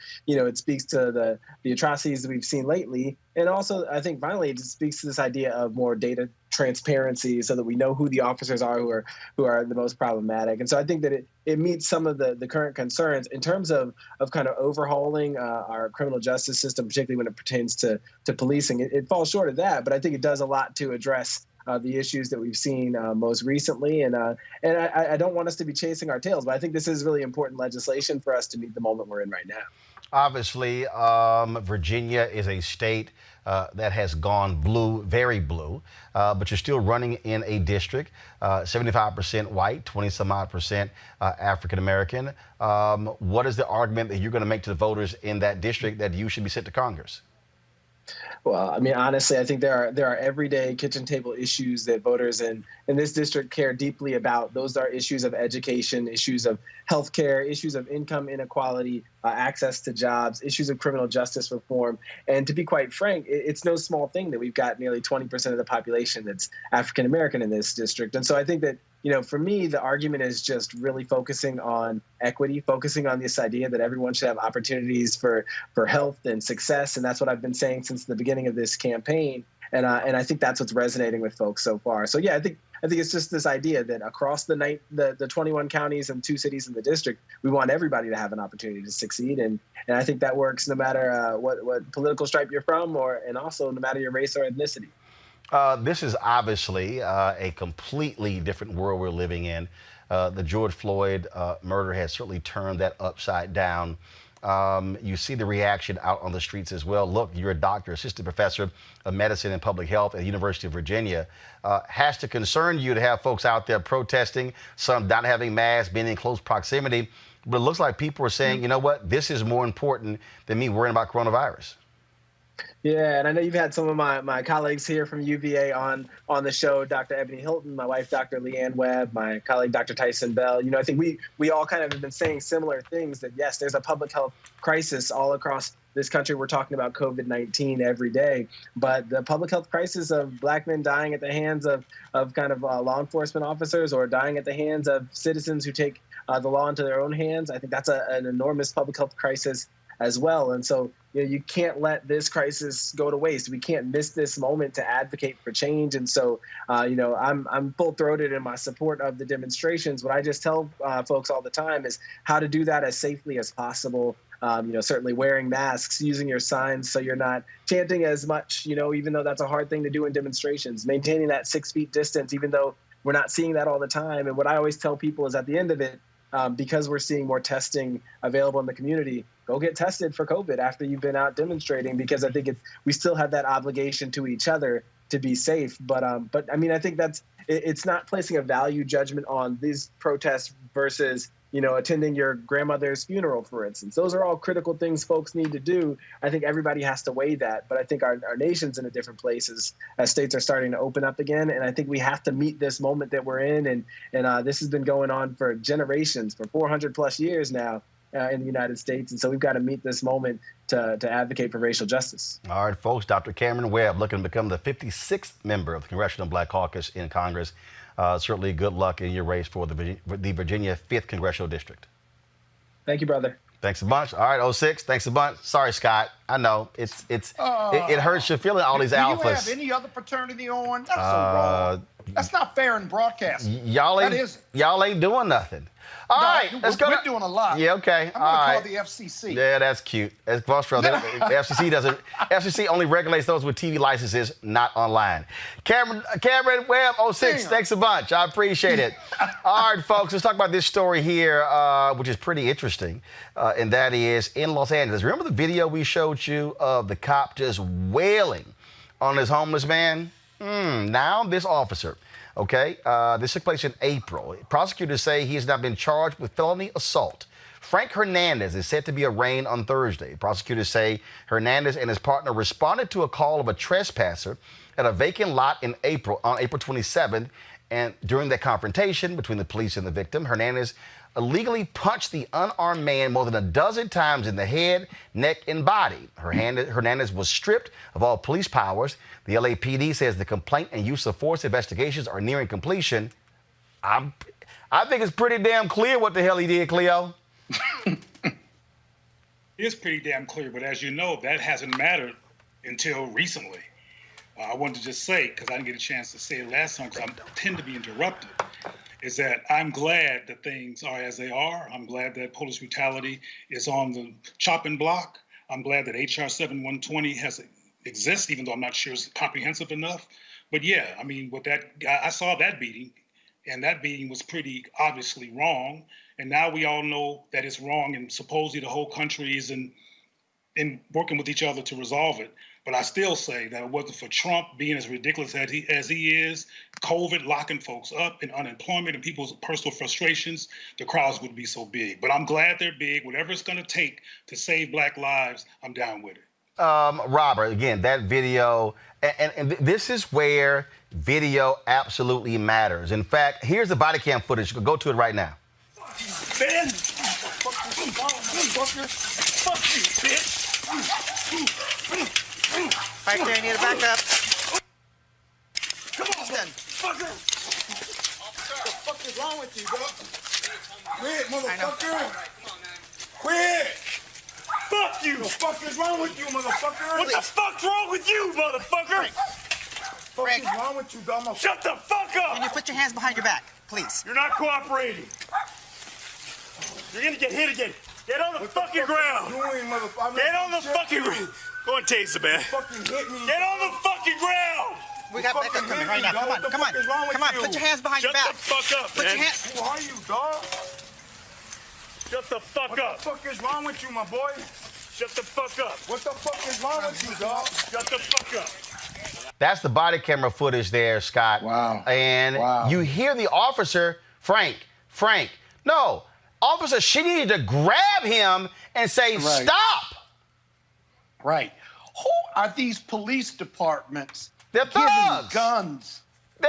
speaks to the atrocities that we've seen lately. And also, I think finally, it just speaks to this idea of more data transparency so that we know who the officers are who are the most problematic. And so I think that it meets some of the current concerns in terms of kind of overhauling our criminal justice system, particularly when it pertains to policing. It falls short of that, but I think it does a lot to address the issues that we've seen most recently. And I don't want us to be chasing our tails, but I think this is really important legislation for us to meet the moment we're in right now. Obviously, Virginia is a state that has gone blue, very blue, but you're still running in a district, 75% white, 20-some-odd% African American. What is the argument that you're going to make to the voters in that district that you should be sent to Congress? Well, I mean, honestly, I think there are everyday kitchen table issues that voters in this district care deeply about. Those are issues of education, issues of healthcare, issues of income inequality, access to jobs, issues of criminal justice reform. And to be quite frank, it's no small thing that we've got nearly 20% of the population that's African American in this district. And so I think that, for me, the argument is just really focusing on equity, focusing on this idea that everyone should have opportunities for health and success. And that's what I've been saying since the beginning of this campaign. And I think that's what's resonating with folks so far. So, yeah, I think it's just this idea that across the 21 counties and 2 cities in the district, we want everybody to have an opportunity to succeed. And I think that works no matter what political stripe you're from and also no matter your race or ethnicity. This is obviously a completely different world we're living in. The George Floyd murder has certainly turned that upside down. You see the reaction out on the streets as well. Look, you're a doctor, assistant professor of medicine and public health at the University of Virginia. Has to concern you to have folks out there protesting, some not having masks, being in close proximity. But it looks like people are saying, you know what, this is more important than me worrying about coronavirus. Yeah, and I know you've had some of my colleagues here from UVA on the show, Dr. Ebony Hilton, my wife, Dr. Leanne Webb, my colleague, Dr. Tyson Bell. I think we all kind of have been saying similar things, that yes, there's a public health crisis all across this country. We're talking about COVID-19 every day, but the public health crisis of Black men dying at the hands of kind of law enforcement officers, or dying at the hands of citizens who take the law into their own hands, I think that's an enormous public health crisis as well. And so you can't let this crisis go to waste. We can't miss this moment to advocate for change. And so, I'm full-throated in my support of the demonstrations. What I just tell folks all the time is how to do that as safely as possible. Certainly wearing masks, using your signs so you're not chanting as much, even though that's a hard thing to do in demonstrations, maintaining that 6 feet distance, even though we're not seeing that all the time. And what I always tell people is at the end of it, because we're seeing more testing available in the community, go get tested for COVID after you've been out demonstrating, because I think we still have that obligation to each other to be safe. But I mean, I think it's not placing a value judgment on these protests versus, attending your grandmother's funeral, for instance. Those are all critical things folks need to do. I think everybody has to weigh that. But I think our nation's in a different place as states are starting to open up again. And I think we have to meet this moment that we're in. And this has been going on for generations, for 400 plus years now in the United States. And so we've got to meet this moment to advocate for racial justice. All right, folks, Dr. Cameron Webb looking to become the 56th member of the Congressional Black Caucus in Congress. Certainly good luck in your race for the Virginia 5th Congressional District. Thank you, brother. Thanks a bunch. All right, 06, thanks a bunch. Sorry, Scott. I know it hurts you feeling all these alphas. Do you have any other fraternity on? That's so wrong. That's not fair in broadcasting. Y'all ain't doing nothing. All right, let's go. We're doing a lot. Yeah, okay. I'm going to call the FCC. Yeah, that's cute. That's frustrating. The FCC only regulates those with TV licenses, not online. Cameron Webb, 06, thanks a bunch. I appreciate it. All right, folks, let's talk about this story here, which is pretty interesting, and that is in Los Angeles. Remember the video we showed you of the cop just wailing on this homeless man? Now this officer. Okay, this took place in April. Prosecutors say he has now been charged with felony assault. Frank Hernandez is set to be arraigned on Thursday. Prosecutors say Hernandez and his partner responded to a call of a trespasser at a vacant lot on April 27th. And during that confrontation between the police and the victim, Hernandez illegally punched the unarmed man more than a dozen times in the head, neck, and body. Hernandez was stripped of all police powers. The LAPD says the complaint and use of force investigations are nearing completion. I think it's pretty damn clear what the hell he did, Cleo. It is pretty damn clear, but as you know, that hasn't mattered until recently. I wanted to just say, because I didn't get a chance to say it last time, because I tend to be interrupted, is that I'm glad that things are as they are. I'm glad that police brutality is on the chopping block. I'm glad that HR 7120 exists, even though I'm not sure it's comprehensive enough. But yeah, I mean, with that, I saw that beating, and that beating was pretty obviously wrong. And now we all know that it's wrong, and supposedly the whole country is in working with each other to resolve it. But I still say that it wasn't for Trump being as ridiculous as he is, COVID locking folks up, and unemployment and people's personal frustrations, the crowds would be so big. But I'm glad they're big. Whatever it's going to take to save Black lives, I'm down with it. Robert, again, that video, and this is where video absolutely matters. In fact, here's the body cam footage. Go to it right now. Ben! Fuck you, bitch! Right there, you need to back up. Come on, then. Fucker! What the fuck is wrong with you, bro? Quit, motherfucker! Quit! Fuck you! What the fuck is wrong with you, motherfucker? What the fuck's wrong with you, motherfucker? What is wrong with you, dumb? Shut the fuck up! Can you put your hands behind your back, please? You're not cooperating. You're gonna get hit again. Get on the fucking ground. Get on the fucking ground. Go and tase the man. Get on the fucking ground. We got backup coming right now. Come on. Put your hands behind your back. Shut the fuck up, man. Who are you, dog? Shut the fuck up. What the fuck is wrong with you, my boy? Shut the fuck up. What the fuck is wrong with you, dog? Shut the fuck up. That's the body camera footage there, Scott. Wow. And you hear the officer, Frank. No, officer, she needed to grab him and say, stop. Right. Who are these police departments They're giving thugs. guns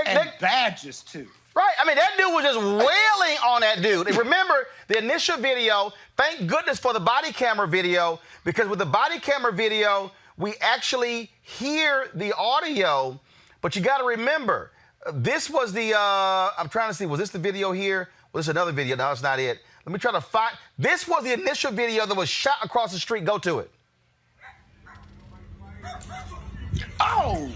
and badges to? Right. I mean, that dude was just wailing on that dude. And remember, the initial video, thank goodness for the body camera video, because with the body camera video, we actually hear the audio. But you got to remember, this was the, I'm trying to see, was this the video here? Was this another video? No, it's not it. Let me try to find, this was the initial video that was shot across the street. Go to it. Oh!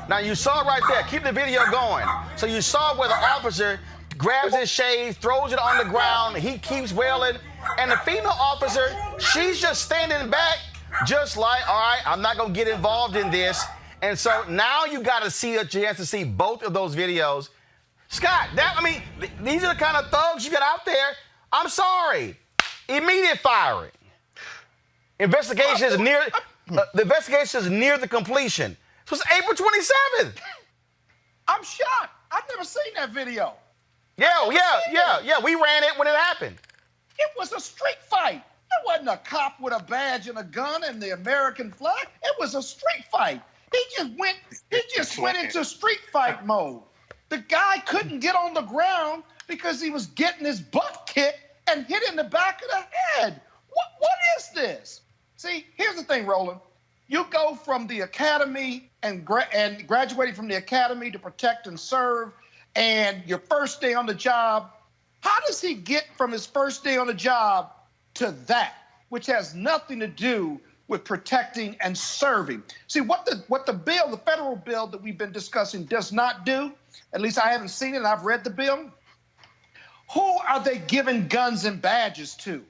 Now you saw right there, keep the video going. So you saw where the officer grabs his shade, throws it on the ground, he keeps wailing, and the female officer, she's just standing back, just like, all right, I'm not gonna get involved in this. And so now you gotta see a chance to see both of those videos. Scott, these are the kind of thugs you got out there. I'm sorry. Immediate firing. Investigation is near the completion. This was April 27th. I'm shocked. I've never seen that video. Yeah. We ran it when it happened. It was a street fight. It wasn't a cop with a badge and a gun and the American flag. It was a street fight. He just went into street fight mode. The guy couldn't get on the ground because he was getting his butt kicked and hit in the back of the head. What is this? See, here's the thing, Roland. You go from the academy and graduating from the academy to protect and serve, and your first day on the job. How does he get from his first day on the job to that, which has nothing to do with protecting and serving? See, what the bill, the federal bill that we've been discussing does not do, at least I haven't seen it and I've read the bill. Who are they giving guns and badges to?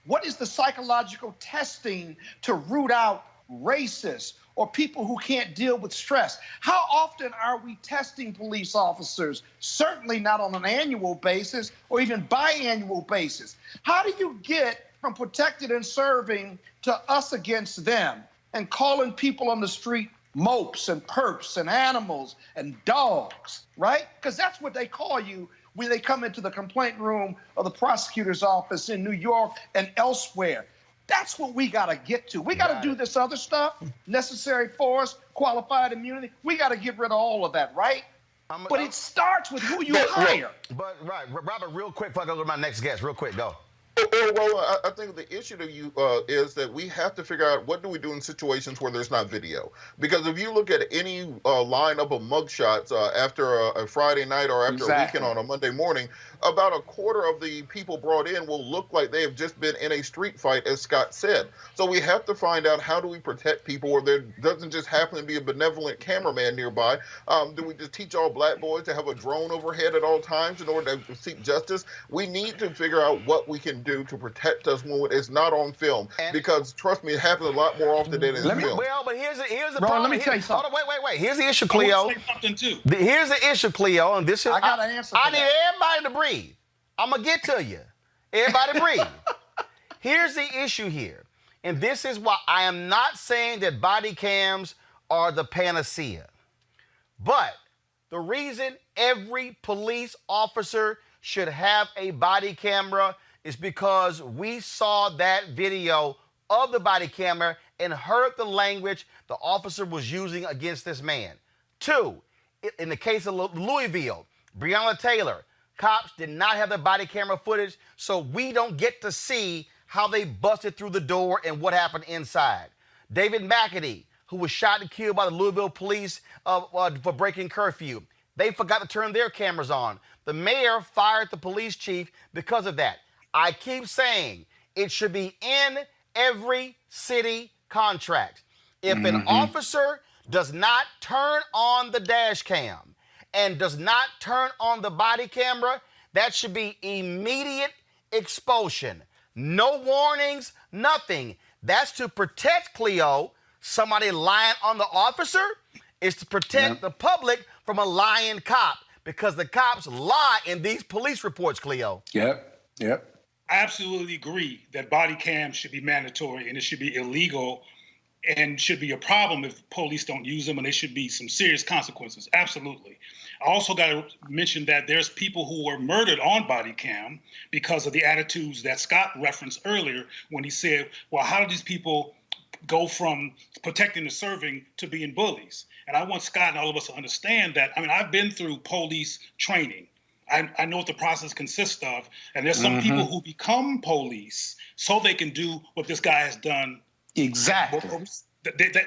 What is the psychological testing to root out racists or people who can't deal with stress? How often are we testing police officers? Certainly not on an annual basis or even biannual basis. How do you get from protected and serving to us against them and calling people on the street mopes and perps and animals and dogs, right? Because that's what they call you when they come into the complaint room of the prosecutor's office in New York and elsewhere. That's what we got to get to. We got to do this other stuff, necessary force, qualified immunity. We got to get rid of all of that, right? But it starts with who you hire. But, right, Robert, real quick before I go to my next guest, real quick, go. Well, I think the issue to you is that we have to figure out what do we do in situations where there's not video. Because if you look at any lineup of mugshots after a Friday night or after a weekend on a Monday morning, about a quarter of the people brought in will look like they have just been in a street fight, as Scott said. So we have to find out, how do we protect people where there doesn't just happen to be a benevolent cameraman nearby? Do we just teach all black boys to have a drone overhead at all times in order to seek justice? We need to figure out what we can do to protect us when it's not on film. Because trust me, it happens a lot more often than in film. Well, but here's the Ron, problem. let me tell you something. Hold on, wait. Here's the issue, Cleo. I want to say something too. Here's the issue, Cleo, and this is I got an answer. I need everybody to breathe. I'm gonna get to you. Everybody breathe. Here's the issue here, and this is why I am not saying that body cams are the panacea, but the reason every police officer should have a body camera is because we saw that video of the body camera and heard the language the officer was using against this man. 2, in the case of Louisville, Breonna Taylor, cops did not have the body camera footage, so we don't get to see how they busted through the door and what happened inside. David McAtee, who was shot and killed by the Louisville police for breaking curfew, they forgot to turn their cameras on. The mayor fired the police chief because of that. I keep saying it should be in every city contract. If an officer does not turn on the dash cam and does not turn on the body camera, that should be immediate expulsion. No warnings, nothing. That's to protect, Cleo, somebody lying on the officer. Is to protect the public from a lying cop, because the cops lie in these police reports, Cleo. Yep. I absolutely agree that body cams should be mandatory and it should be illegal and should be a problem if police don't use them, and there should be some serious consequences. Absolutely. I also got to mention that there's people who were murdered on body cam because of the attitudes that Scott referenced earlier when he said, well, how do these people go from protecting and serving to being bullies? And I want Scott and all of us to understand that. I mean, I've been through police training. I know what the process consists of. And there's some people who become police so they can do what this guy has done. Exactly.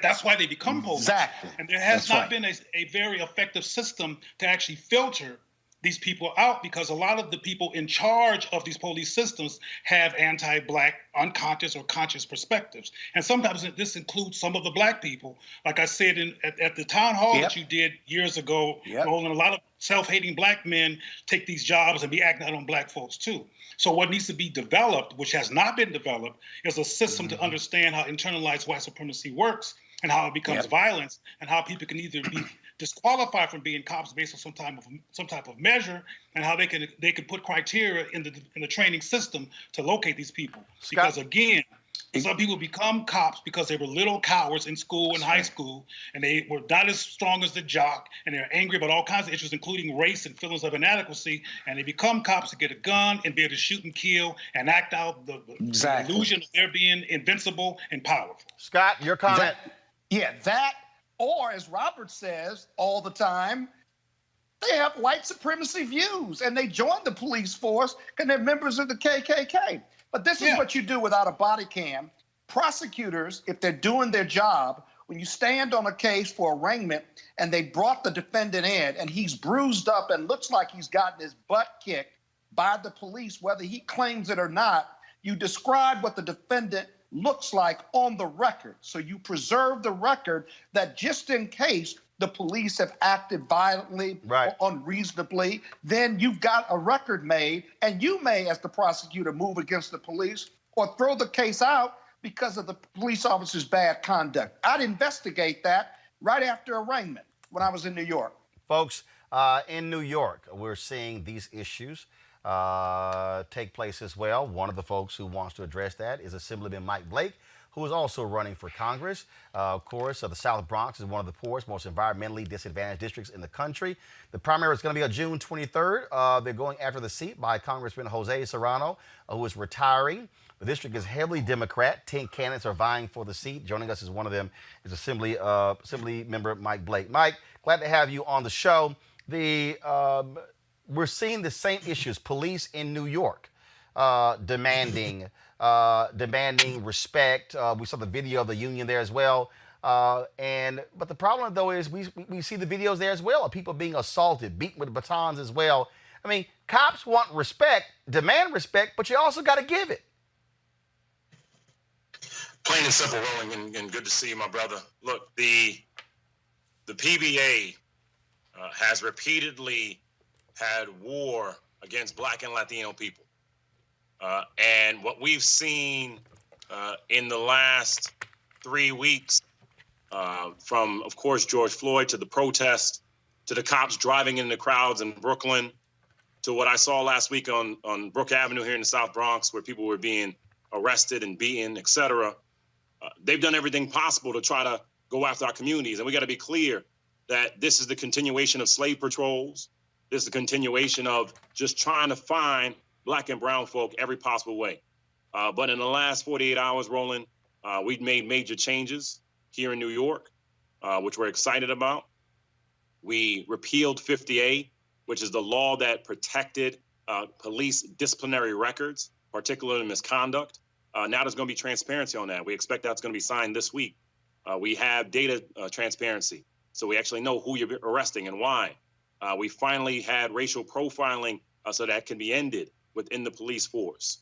That's why they become police. Exactly. And there has not been a very effective system to actually filter these people out, because a lot of the people in charge of these police systems have anti-Black, unconscious or conscious perspectives. And sometimes this includes some of the Black people. Like I said at the town hall that you did years ago, Roland, a lot of self-hating Black men take these jobs and be acting out on Black folks too. So what needs to be developed, which has not been developed, is a system to understand how internalized white supremacy works and how it becomes violence, and how people can either be disqualified from being cops based on some type of measure, and how they can put criteria in the training system to locate these people. Because again, some people become cops because they were little cowards in school and high school, and they were not as strong as the jock, and they're angry about all kinds of issues, including race and feelings of inadequacy, and they become cops to get a gun and be able to shoot and kill and act out the illusion of their being invincible and powerful. Scott, your comment. That, or as Robert says all the time, they have white supremacy views and they join the police force because they're members of the KKK. But this is what you do without a body cam. Prosecutors, if they're doing their job, when you stand on a case for arraignment and they brought the defendant in and he's bruised up and looks like he's gotten his butt kicked by the police, whether he claims it or not, you describe what the defendant looks like on the record. So you preserve the record that just in case the police have acted violently or unreasonably, then you've got a record made, and you may, as the prosecutor, move against the police or throw the case out because of the police officer's bad conduct. I'd investigate that right after arraignment when I was in New York. Folks, in New York, we're seeing these issues take place as well. One of the folks who wants to address that is Assemblyman Mike Blake, who is also running for Congress. Of course, the South Bronx is one of the poorest, most environmentally disadvantaged districts in the country. The primary is going to be on June 23rd. They're going after the seat by Congressman Jose Serrano, who is retiring. The district is heavily Democrat. 10 candidates are vying for the seat. Joining us is one of them is Assembly member Mike Blake. Mike, glad to have you on the show. We're seeing the same issues. Police in New York demanding respect. We saw the video of the union there as well. But the problem though is we see the videos there as well of people being assaulted, beaten with batons as well. I mean, cops want respect, demand respect, but you also got to give it. Plain and simple, Roland, and good to see you, my brother. Look, the PBA has repeatedly had war against Black and Latino people. And what we've seen in the last 3 weeks, from, of course, George Floyd to the protest, to the cops driving in the crowds in Brooklyn, to what I saw last week on Brook Avenue here in the South Bronx, where people were being arrested and beaten, et cetera. They've done everything possible to try to go after our communities. And we got to be clear that this is the continuation of slave patrols. This is the continuation of just trying to find Black and brown folk every possible way. But in the last 48 hours, Roland, we've made major changes here in New York, which we're excited about. We repealed 50A, which is the law that protected police disciplinary records, particularly misconduct. Now there's going to be transparency on that. We expect that's going to be signed this week. We have data transparency, so we actually know who you're arresting and why. We finally had racial profiling so that can be ended within the police force.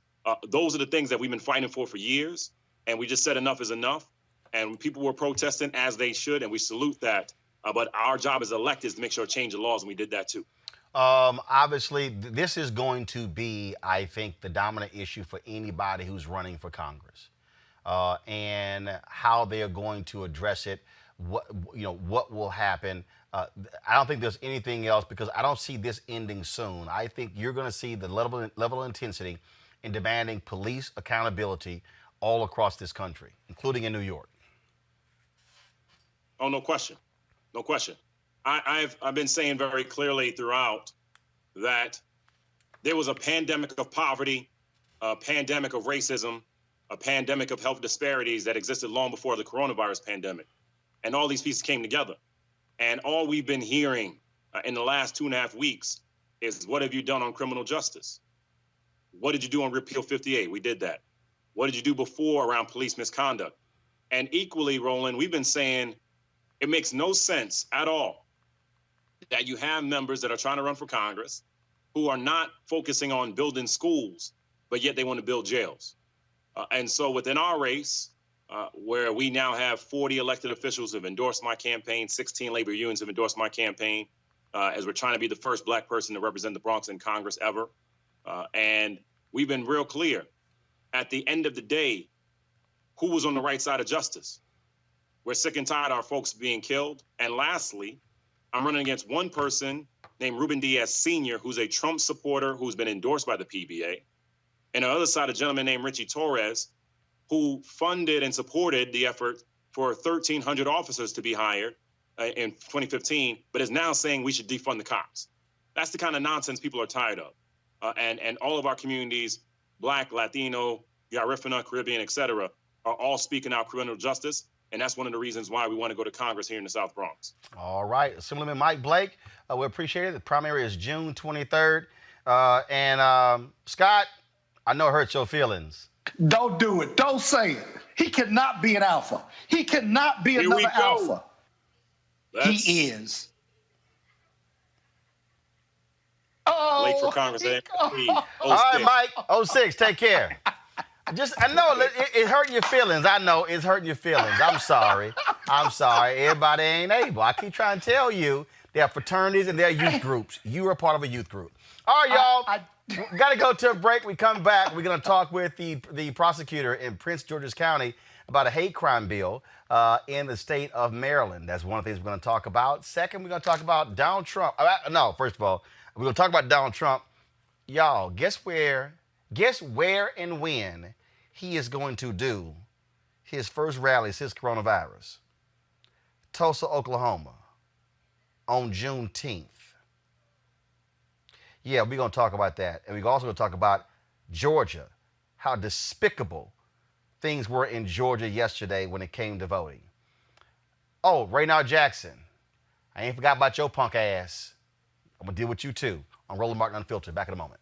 Those are the things that we've been fighting for years, and we just said enough is enough. And people were protesting as they should, and we salute that. But our job as electeds to make sure to change the laws, and we did that too. Obviously, this is going to be, I think, the dominant issue for anybody who's running for Congress, and how they are going to address it. What will happen. I don't think there's anything else, because I don't see this ending soon. I think you're going to see the level of intensity in demanding police accountability all across this country, including in New York. Oh, no question. No question. I've been saying very clearly throughout that there was a pandemic of poverty, a pandemic of racism, a pandemic of health disparities that existed long before the coronavirus pandemic. And all these pieces came together. And all we've been hearing in the last 2.5 weeks is, what have you done on criminal justice? What did you do on Repeal 58? We did that. What did you do before around police misconduct? And equally, Roland, we've been saying it makes no sense at all that you have members that are trying to run for Congress who are not focusing on building schools, but yet they want to build jails. And so within our race, where we now have 40 elected officials who have endorsed my campaign, 16 labor unions have endorsed my campaign, as we're trying to be the first Black person to represent the Bronx in Congress ever. And we've been real clear. At the end of the day, who was on the right side of justice? We're sick and tired of our folks being killed. And lastly, I'm running against one person named Ruben Diaz Sr., who's a Trump supporter who's been endorsed by the PBA. And on the other side, a gentleman named Richie Torres, who funded and supported the effort for 1,300 officers to be hired in 2015, but is now saying we should defund the cops. That's the kind of nonsense people are tired of. And all of our communities, Black, Latino, Garifuna, Caribbean, et cetera, are all speaking out criminal justice. And that's one of the reasons why we want to go to Congress here in the South Bronx. All right. Assemblyman Mike Blake, we appreciate it. The primary is June 23rd. Scott, I know it hurts your feelings. Don't do it. Don't say it. He cannot be an alpha. He cannot be another alpha. He is. Oh, Late for Congress. All right, Mike. 06, take care. I know it hurting your feelings. I know it's hurting your feelings. I'm sorry. Everybody ain't able. I keep trying to tell you, there are fraternities and there are youth groups. You are part of a youth group. All right, y'all. We got to go to a break. We come back. We're going to talk with the prosecutor in Prince George's County about a hate crime bill in the state of Maryland. That's one of the things we're going to talk about. Second, we're going to talk about Donald Trump. First of all, we're going to talk about Donald Trump. Y'all, guess where and when he is going to do his first rally since coronavirus? Tulsa, Oklahoma, on Juneteenth. Yeah, we're going to talk about that. And we're also going to talk about Georgia, how despicable things were in Georgia yesterday when it came to voting. Oh, Raynard Jackson, I ain't forgot about your punk ass. I'm going to deal with you too on Roland Martin Unfiltered. Back in a moment.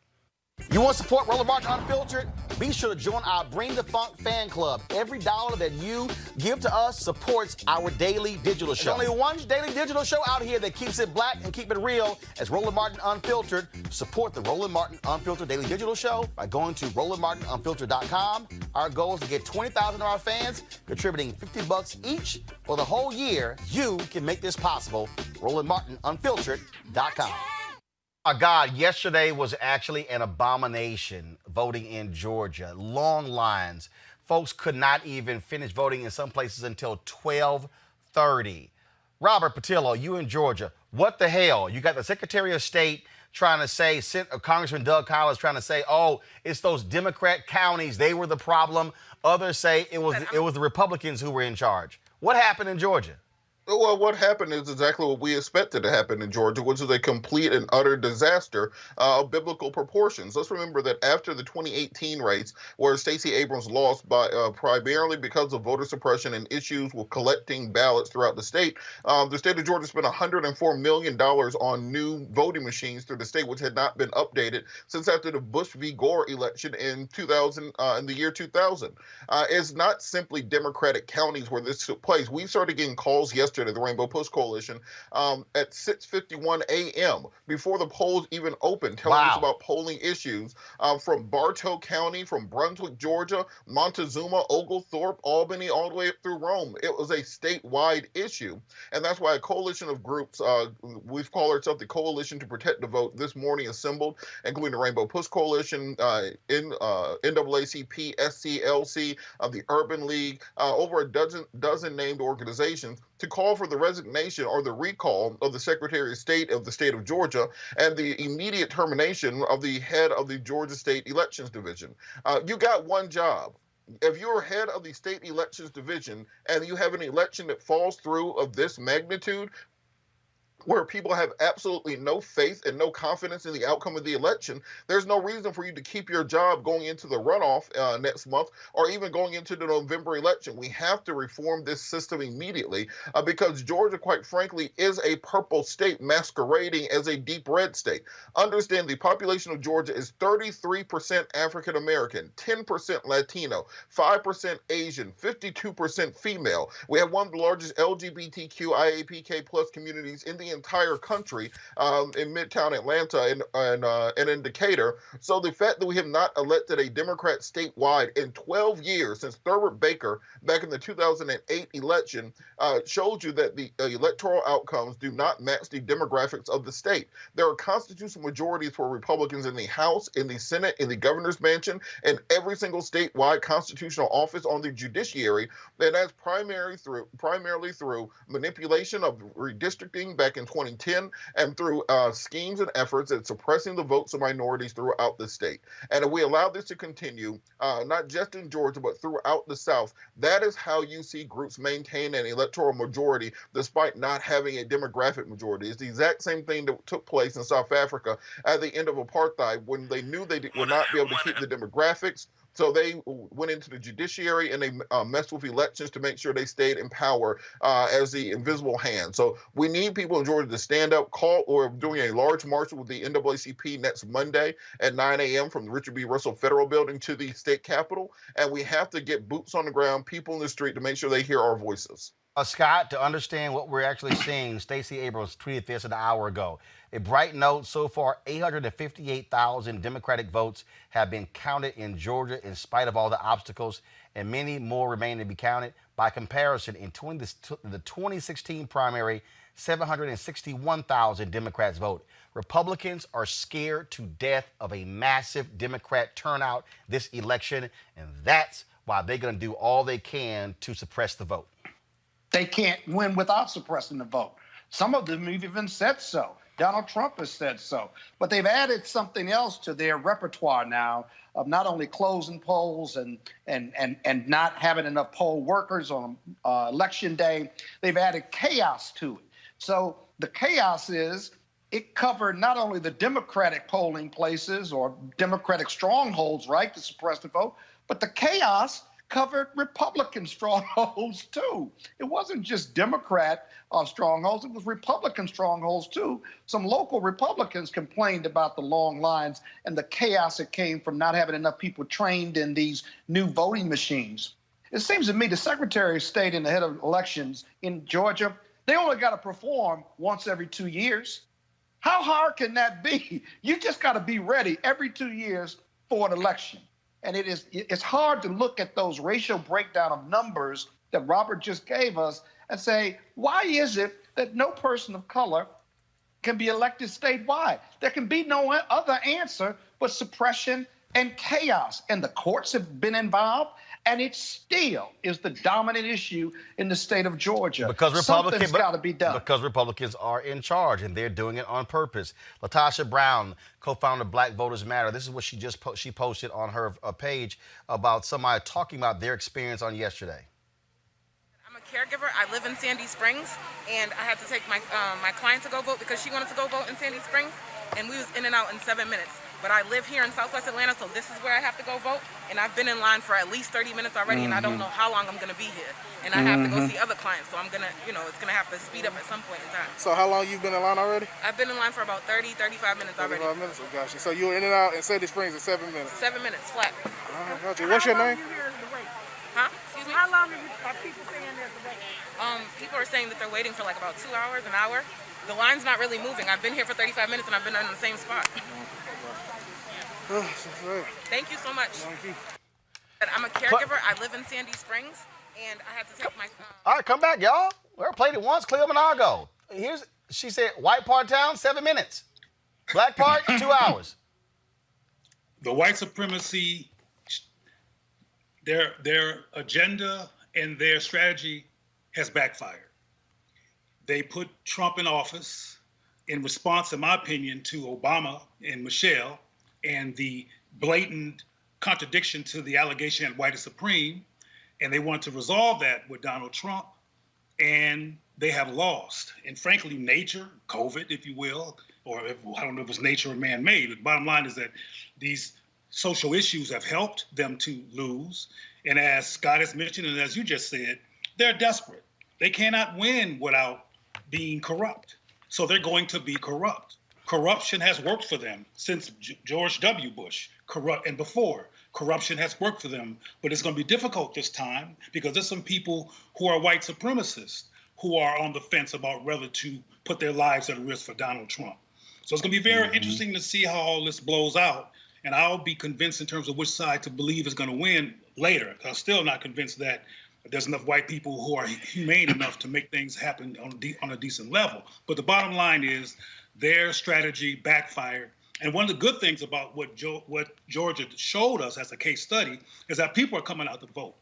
You want to support Roland Martin Unfiltered? Be sure to join our Bring the Funk fan club. Every dollar that you give to us supports our daily digital show. There's only one daily digital show out here that keeps it black and keep it real as Roland Martin Unfiltered. Support the Roland Martin Unfiltered daily digital show by going to RolandMartinUnfiltered.com. Our goal is to get 20,000 of our fans contributing $50 each for the whole year. You can make this possible. RolandMartinUnfiltered.com. Oh God, yesterday was actually an abomination voting in Georgia. Long lines. Folks could not even finish voting in some places until 12:30. Robert Patillo, you in Georgia. What the hell? You got the Secretary of State trying to say, Congressman Doug Collins trying to say, oh, it's those Democrat counties. They were the problem. Others say it was the Republicans who were in charge. What happened in Georgia? Well, what happened is exactly what we expected to happen in Georgia, which is a complete and utter disaster of biblical proportions. Let's remember that after the 2018 race, where Stacey Abrams lost by primarily because of voter suppression and issues with collecting ballots throughout the state of Georgia spent $104 million on new voting machines through the state, which had not been updated since after the Bush v. Gore election in the year 2000. It's not simply Democratic counties where this took place. We started getting calls yesterday to the Rainbow Push Coalition at 6:51 a.m. before the polls even opened, telling us about polling issues from Bartow County, from Brunswick, Georgia, Montezuma, Oglethorpe, Albany, all the way up through Rome. It was a statewide issue, and that's why a coalition of groups, we've called ourselves the Coalition to Protect the Vote, this morning assembled, including the Rainbow Push Coalition, NAACP, SCLC, the Urban League, over a dozen named organizations, to call for the resignation or the recall of the Secretary of State of the state of Georgia and the immediate termination of the head of the Georgia State Elections Division. You got one job. if you're head of the state elections division and you have an election that falls through of this magnitude, where people have absolutely no faith and no confidence in the outcome of the election, there's no reason for you to keep your job going into the runoff next month or even going into the November election. We have to reform this system immediately because Georgia, quite frankly, is a purple state masquerading as a deep red state. Understand the population of Georgia is 33% African American, 10% Latino, 5% Asian, 52% female. We have one of the largest LGBTQ IAPK plus communities in the entire country in Midtown Atlanta and in Decatur. So the fact that we have not elected a Democrat statewide in 12 years since Thurber Baker back in the 2008 election shows you that the electoral outcomes do not match the demographics of the state. There are constitutional majorities for Republicans in the House, in the Senate, in the governor's mansion, and every single statewide constitutional office on the judiciary, and that's primarily through manipulation of redistricting back in 2010 and through schemes and efforts at suppressing the votes of minorities throughout the state. And if we allow this to continue, not just in Georgia, but throughout the South, that is how you see groups maintain an electoral majority despite not having a demographic majority. It's the exact same thing that took place in South Africa at the end of apartheid when they knew they would not be able to keep the demographics. So they went into the judiciary and they messed with elections to make sure they stayed in power as the invisible hand. So we need people in Georgia to stand up, we're doing a large march with the NAACP next Monday at 9 a.m. from the Richard B. Russell Federal Building to the state capitol. And we have to get boots on the ground, people in the street to make sure they hear our voices. Scott, to understand what we're actually seeing, Stacey Abrams tweeted this an hour ago. A bright note, so far 858,000 Democratic votes have been counted in Georgia in spite of all the obstacles, and many more remain to be counted. By comparison, in the 2016 primary, 761,000 Democrats vote. Republicans are scared to death of a massive Democrat turnout this election, and that's why they're going to do all they can to suppress the vote. They can't win without suppressing the vote. Some of them have even said so. Donald Trump has said so. But they've added something else to their repertoire now of not only closing polls and not having enough poll workers on election day. They've added chaos to it. So the chaos is it covered not only the Democratic polling places or Democratic strongholds, right, to suppress the vote, but the chaos covered Republican strongholds too. It wasn't just Democrat strongholds, it was Republican strongholds too. Some local Republicans complained about the long lines and the chaos that came from not having enough people trained in these new voting machines. It seems to me the Secretary of State and the head of elections in Georgia, they only got to perform once every 2 years. How hard can that be? You just got to be ready every 2 years for an election. And it's hard to look at those racial breakdown of numbers that Robert just gave us and say, why is it that no person of color can be elected statewide? There can be no other answer but suppression and chaos. And the courts have been involved, and it still is the dominant issue in the state of Georgia. Because something's got to be done. Because Republicans are in charge, and they're doing it on purpose. Latasha Brown, co-founder of Black Voters Matter. This is what she posted on her page about somebody talking about their experience on yesterday. I'm a caregiver. I live in Sandy Springs, and I had to take my client to go vote because she wanted to go vote in Sandy Springs, and we was in and out in 7 minutes. But I live here in Southwest Atlanta, so this is where I have to go vote. And I've been in line for at least 30 minutes already, and I don't know how long I'm going to be here. And I have to go see other clients, so I'm going to, it's going to have to speed up at some point in time. So how long you been in line already? I've been in line for about 30, 35 minutes already. 35 minutes, oh, gosh. So you were in and out in Sandy Springs in 7 minutes? 7 minutes, flat. Gotcha. What's your name? Huh? Excuse me? How long are people saying there's a wait? People are saying that they're waiting for like about 2 hours, an hour. The line's not really moving. I've been here for 35 minutes, and I've been in the same spot. Thank you so much. Thank you. I'm a caregiver. I live in Sandy Springs, and I had to take my... All right, come back, y'all. We played it once, Cleo Monago. She said, white part of town, 7 minutes. Black part, 2 hours. The white supremacy, their agenda and their strategy has backfired. They put Trump in office in response, in my opinion, to Obama and Michelle and the blatant contradiction to the allegation at white is supreme, and they want to resolve that with Donald Trump, and they have lost. And frankly, nature, COVID, if you will, or I don't know if it's nature or man-made, but the bottom line is that these social issues have helped them to lose. And as Scott has mentioned, and as you just said, they're desperate. They cannot win without being corrupt. So they're going to be corrupt. Corruption has worked for them since George W. Bush, and before. Corruption has worked for them, but it's going to be difficult this time because there's some people who are white supremacists who are on the fence about whether to put their lives at risk for Donald Trump. So it's going to be very interesting to see how all this blows out, and I'll be convinced in terms of which side to believe is going to win later. I'm still not convinced that there's enough white people who are humane enough to make things happen on a decent level. But the bottom line is their strategy backfired. And one of the good things about what Georgia showed us as a case study is that people are coming out to vote.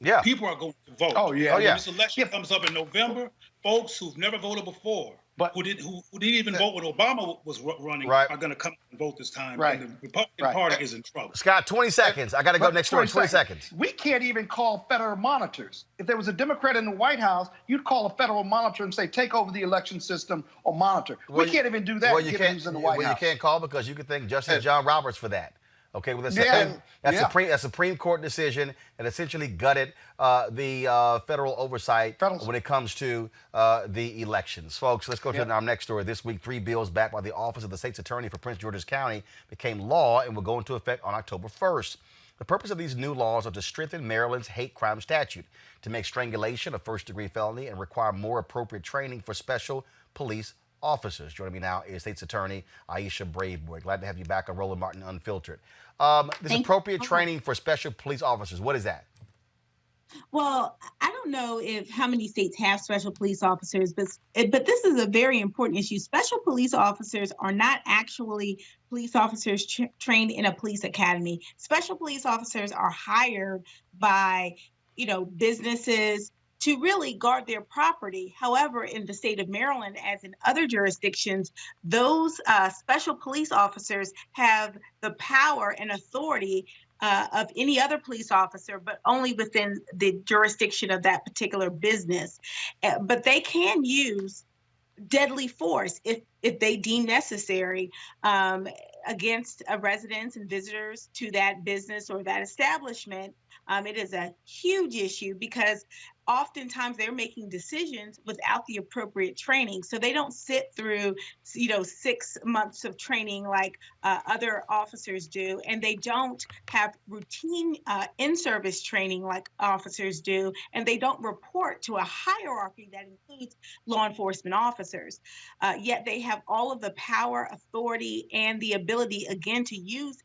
Yeah. People are going to vote. Oh, yeah. When this election comes up in November, folks who've never voted before, who didn't even vote when Obama was running, are going to come and vote this time. Right. And the Republican Party is in trouble. Scott, 20 seconds. I got to go next door. 20 seconds. We can't even call federal monitors. If there was a Democrat in the White House, you'd call a federal monitor and say, take over the election system or monitor. We can't even do that. Well, you can't. Who's in the White House. You can't call because you could thank Justice John Roberts for that. Okay, well, that's Supreme Court decision that essentially gutted the federal oversight when it comes to the elections. Folks, let's go to our next story. This week, 3 bills backed by the Office of the State's Attorney for Prince George's County became law and will go into effect on October 1st. The purpose of these new laws are to strengthen Maryland's hate crime statute, to make strangulation a first-degree felony and require more appropriate training for special police officers. Joining me now is State's Attorney Aisha Braveboy. Glad to have you back on Roland Martin Unfiltered. This appropriate training for special police officers, what is that? Well, I don't know how many states have special police officers, but this is a very important issue. Special police officers are not actually police officers trained in a police academy. Special police officers are hired by, businesses to really guard their property. However, in the state of Maryland, as in other jurisdictions, those special police officers have the power and authority of any other police officer, but only within the jurisdiction of that particular business. But they can use deadly force if they deem necessary against residents and visitors to that business or that establishment. It is a huge issue because oftentimes they're making decisions without the appropriate training. So they don't sit through, 6 months of training like other officers do. And they don't have routine in-service training like officers do. And they don't report to a hierarchy that includes law enforcement officers. Yet they have all of the power, authority, and the ability, again, to use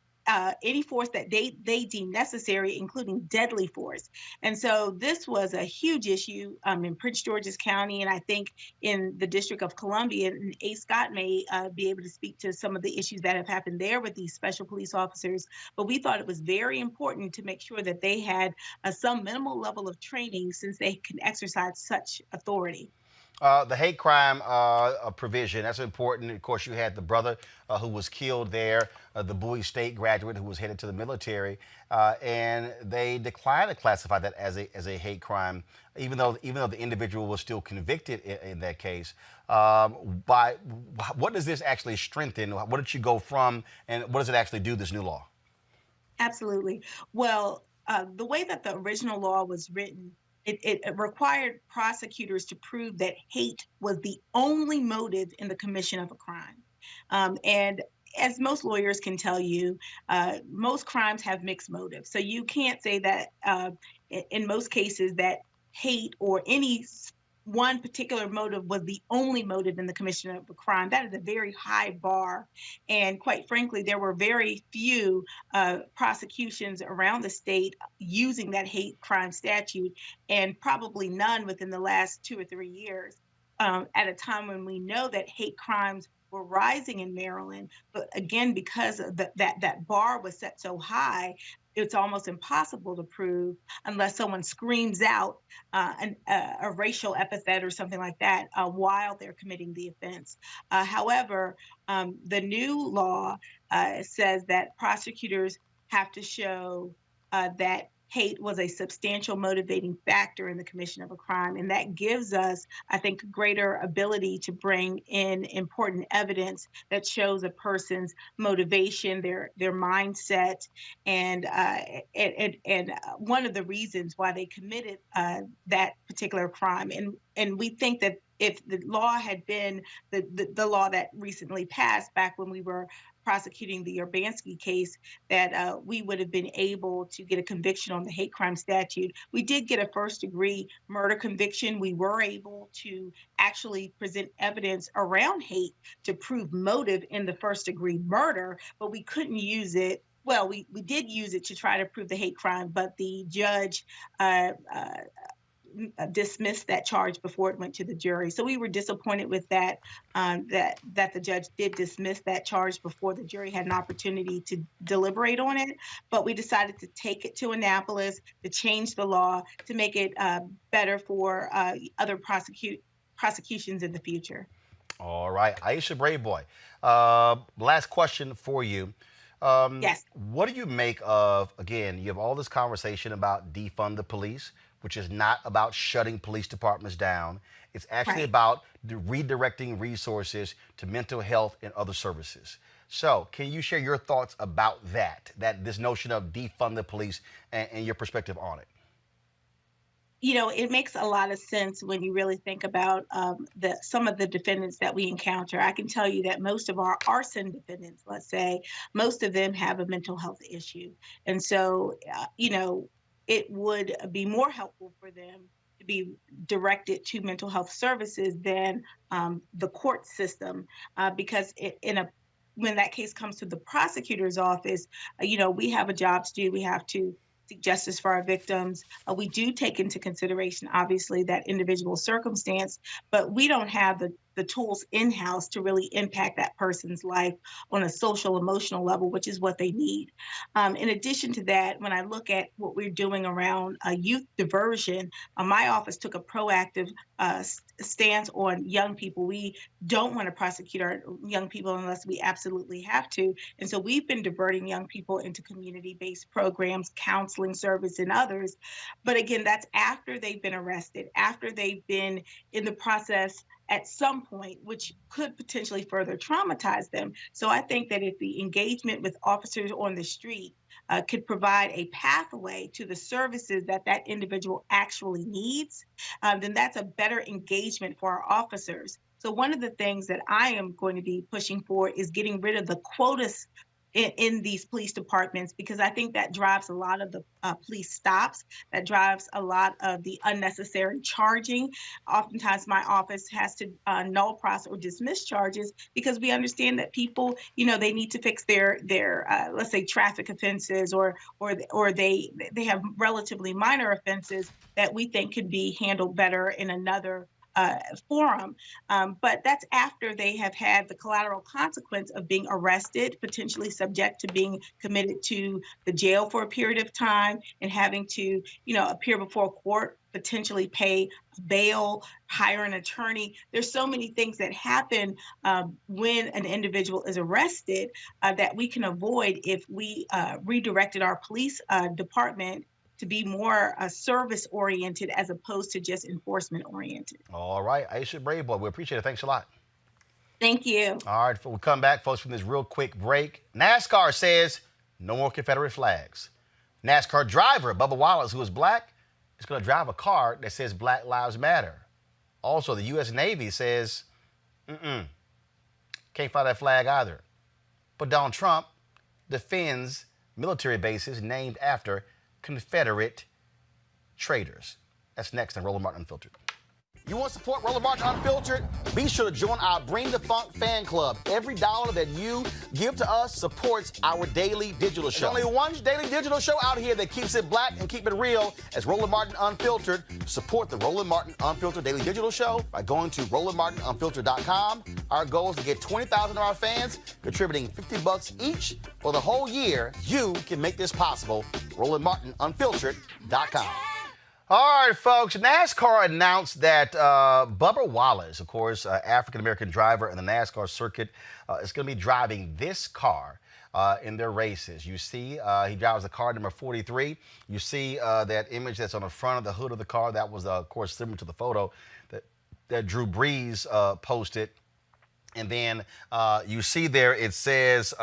any force that they deem necessary, including deadly force. And so this was a huge issue in Prince George's County, and I think in the District of Columbia. And A. Scott may be able to speak to some of the issues that have happened there with these special police officers. But we thought it was very important to make sure that they had some minimal level of training since they can exercise such authority. The hate crime provision, that's important. Of course, you had the brother who was killed there, the Bowie State graduate who was headed to the military, and they declined to classify that as a hate crime, even though the individual was still convicted in that case. What does this actually strengthen? What did you go from, and what does it actually do, this new law? Absolutely. Well, the way that the original law was written, it required prosecutors to prove that hate was the only motive in the commission of a crime. And as most lawyers can tell you, most crimes have mixed motives. So you can't say that in most cases that hate or any one particular motive was the only motive in the commission of a crime. That is a very high bar. And quite frankly, there were very few prosecutions around the state using that hate crime statute, and probably none within the last 2 or 3 years, at a time when we know that hate crimes were rising in Maryland. But again, because of that bar was set so high, it's almost impossible to prove unless someone screams out a racial epithet or something like that while they're committing the offense. However, the new law says that prosecutors have to show that hate was a substantial motivating factor in the commission of a crime. And that gives us, I think, greater ability to bring in important evidence that shows a person's motivation, their mindset, and one of the reasons why they committed that particular crime. And we think that if the law had been the law that recently passed back when we were prosecuting the Urbanski case, that we would have been able to get a conviction on the hate crime statute. We did get a first-degree murder conviction. We were able to actually present evidence around hate to prove motive in the first-degree murder, but we couldn't use it. Well, we did use it to try to prove the hate crime, but the judge dismissed that charge before it went to the jury. So we were disappointed with that, that the judge did dismiss that charge before the jury had an opportunity to deliberate on it. But we decided to take it to Annapolis, to change the law, to make it better for other prosecutions in the future. All right. Aisha Brave Boy, last question for you. Yes. What do you make of, again, you have all this conversation about defund the police, which is not about shutting police departments down. It's actually about redirecting resources to mental health and other services. So can you share your thoughts about that this notion of defund the police and your perspective on it? You know, it makes a lot of sense when you really think about some of the defendants that we encounter. I can tell you that most of our arson defendants, let's say, most of them have a mental health issue. And so, you know, it would be more helpful for them to be directed to mental health services than the court system, because when that case comes to the prosecutor's office, you know, we have a job to do. We have to seek justice for our victims. We do take into consideration, obviously, that individual circumstance, but we don't have the tools in-house to really impact that person's life on a social, emotional level, which is what they need. In addition to that, when I look at what we're doing around youth diversion, my office took a proactive stance on young people. We don't want to prosecute our young people unless we absolutely have to. And so we've been diverting young people into community-based programs, counseling service, and others. But again, that's after they've been arrested, after they've been in the process at some point, which could potentially further traumatize them. So I think that if the engagement with officers on the street could provide a pathway to the services that that individual actually needs, then that's a better engagement for our officers. So one of the things that I am going to be pushing for is getting rid of the quotas in these police departments, because I think that drives a lot of the police stops, that drives a lot of the unnecessary charging. Oftentimes my office has to null process or dismiss charges because we understand that people, you know, they need to fix their let's say traffic offenses, or they have relatively minor offenses that we think could be handled better in another forum. But that's after they have had the collateral consequence of being arrested, potentially subject to being committed to the jail for a period of time, and having to, you know, appear before court, potentially pay bail, hire an attorney. There's so many things that happen when an individual is arrested that we can avoid if we redirected our police department to be more service-oriented as opposed to just enforcement-oriented. All right, Aisha Brave Boy, we appreciate it. Thanks a lot. Thank you. All right, we'll come back, folks, from this real quick break. NASCAR says no more Confederate flags. NASCAR driver Bubba Wallace, who is black, is going to drive a car that says Black Lives Matter. Also, the U.S. Navy says, can't fly that flag either. But Donald Trump defends military bases named after Confederate traitors. That's next on Roland Martin Unfiltered. You want to support Roland Martin Unfiltered? Be sure to join our Bring the Funk fan club. Every dollar that you give to us supports our daily digital show. There's only one daily digital show out here that keeps it black and keep it real as Roland Martin Unfiltered. Support the Roland Martin Unfiltered daily digital show by going to RolandMartinUnfiltered.com. Our goal is to get 20,000 of our fans contributing $50 each for the whole year. You can make this possible. RolandMartinUnfiltered.com. All right, folks. NASCAR announced that Bubba Wallace, of course, African-American driver in the NASCAR circuit, is going to be driving this car in their races. You see, he drives the car number 43. You see that image that's on the front of the hood of the car. That was, of course, similar to the photo that Drew Brees posted. And then you see there, it says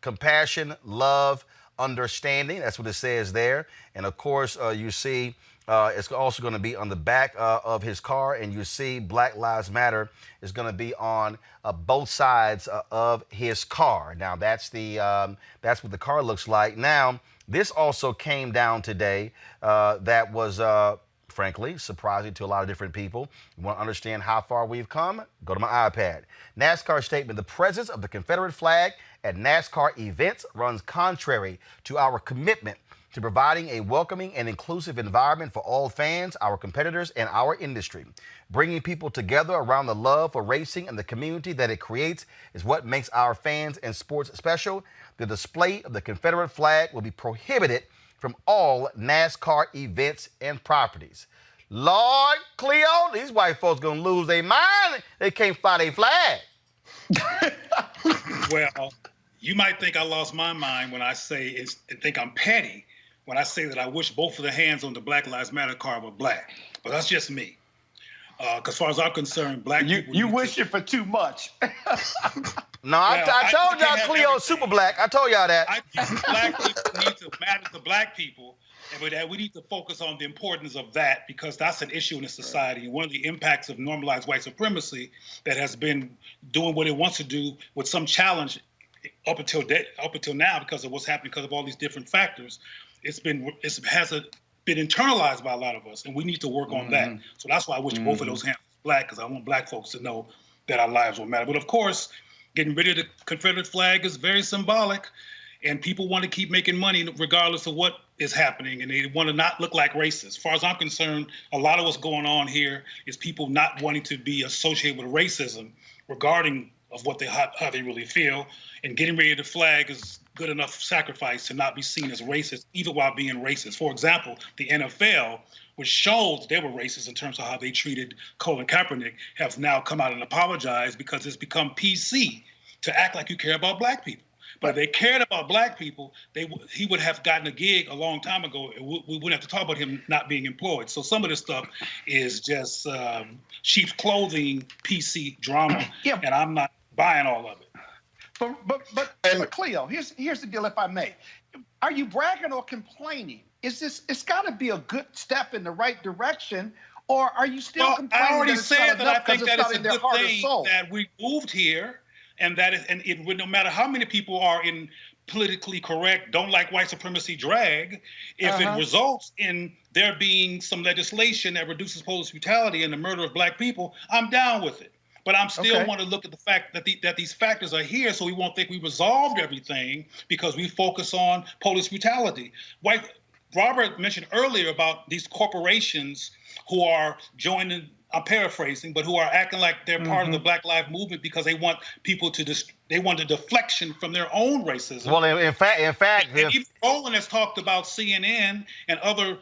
compassion, love, understanding. That's what it says there. And of course, you see it's also going to be on the back of his car. And you see Black Lives Matter is going to be on both sides of his car. Now, that's what the car looks like. Now, this also came down today. That was frankly surprising to a lot of different people. You want to understand how far we've come? Go to my iPad. NASCAR statement: the presence of the Confederate flag at NASCAR events runs contrary to our commitment to providing a welcoming and inclusive environment for all fans, our competitors, and our industry. Bringing people together around the love for racing and the community that it creates is what makes our fans and sports special. The display of the Confederate flag will be prohibited from all NASCAR events and properties. Lord Cleo, these white folks gonna lose their mind. They can't fly their flag. Well, you might think I lost my mind when I say think I'm petty when I say that I wish both of the hands on the Black Lives Matter card were black. But that's just me. As far as I'm concerned, black people... You wish it for too much. No, I told y'all Cleo's super black. I told y'all that. I think black people need to matter to black people, and that we need to focus on the importance of that, because that's an issue in the society. And one of the impacts of normalized white supremacy that has been doing what it wants to do with some challenge up until now, because of what's happening, because of all these different factors, it hasn't been internalized by a lot of us, and we need to work on that. So that's why I wish both of those hands were black, because I want black folks to know that our lives will matter. But of course, getting rid of the Confederate flag is very symbolic, and people want to keep making money regardless of what is happening, and they want to not look like racists. As far as I'm concerned, a lot of what's going on here is people not wanting to be associated with racism regarding of how they really feel, and getting rid of the flag is good enough sacrifice to not be seen as racist, even while being racist. For example, the NFL, which showed they were racist in terms of how they treated Colin Kaepernick, have now come out and apologized because it's become PC to act like you care about black people. But if they cared about black people, he would have gotten a gig a long time ago. We wouldn't have to talk about him not being employed. So some of this stuff is just sheep's clothing PC drama, and I'm not buying all of it. But Cleo, here's the deal, if I may. Are you bragging or complaining? It's got to be a good step in the right direction, or are you still complaining? I already said that I think that it's a good good thing that we moved here, and no matter how many people are in politically correct, don't like white supremacy drag, if it results in there being some legislation that reduces police brutality and the murder of black people, I'm down with it. But I'm still want to look at the fact that these factors are here, so we won't think we resolved everything because we focus on police brutality. Robert mentioned earlier about these corporations who are joining, I'm paraphrasing, but who are acting like they're part of the Black Lives Movement because they want people they want a deflection from their own racism. Well, in fact, even Roland has talked about CNN and other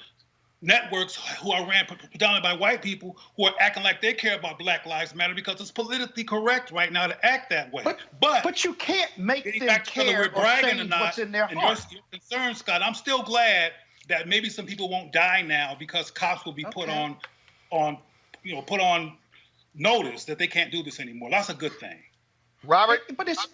networks who are ran predominantly by white people who are acting like they care about Black Lives Matter because it's politically correct right now to act that way. But you can't make them care or change what's in their heart. Your concern, Scott, I'm still glad that maybe some people won't die now because cops will be put on notice that they can't do this anymore. That's a good thing. Robert? But it's...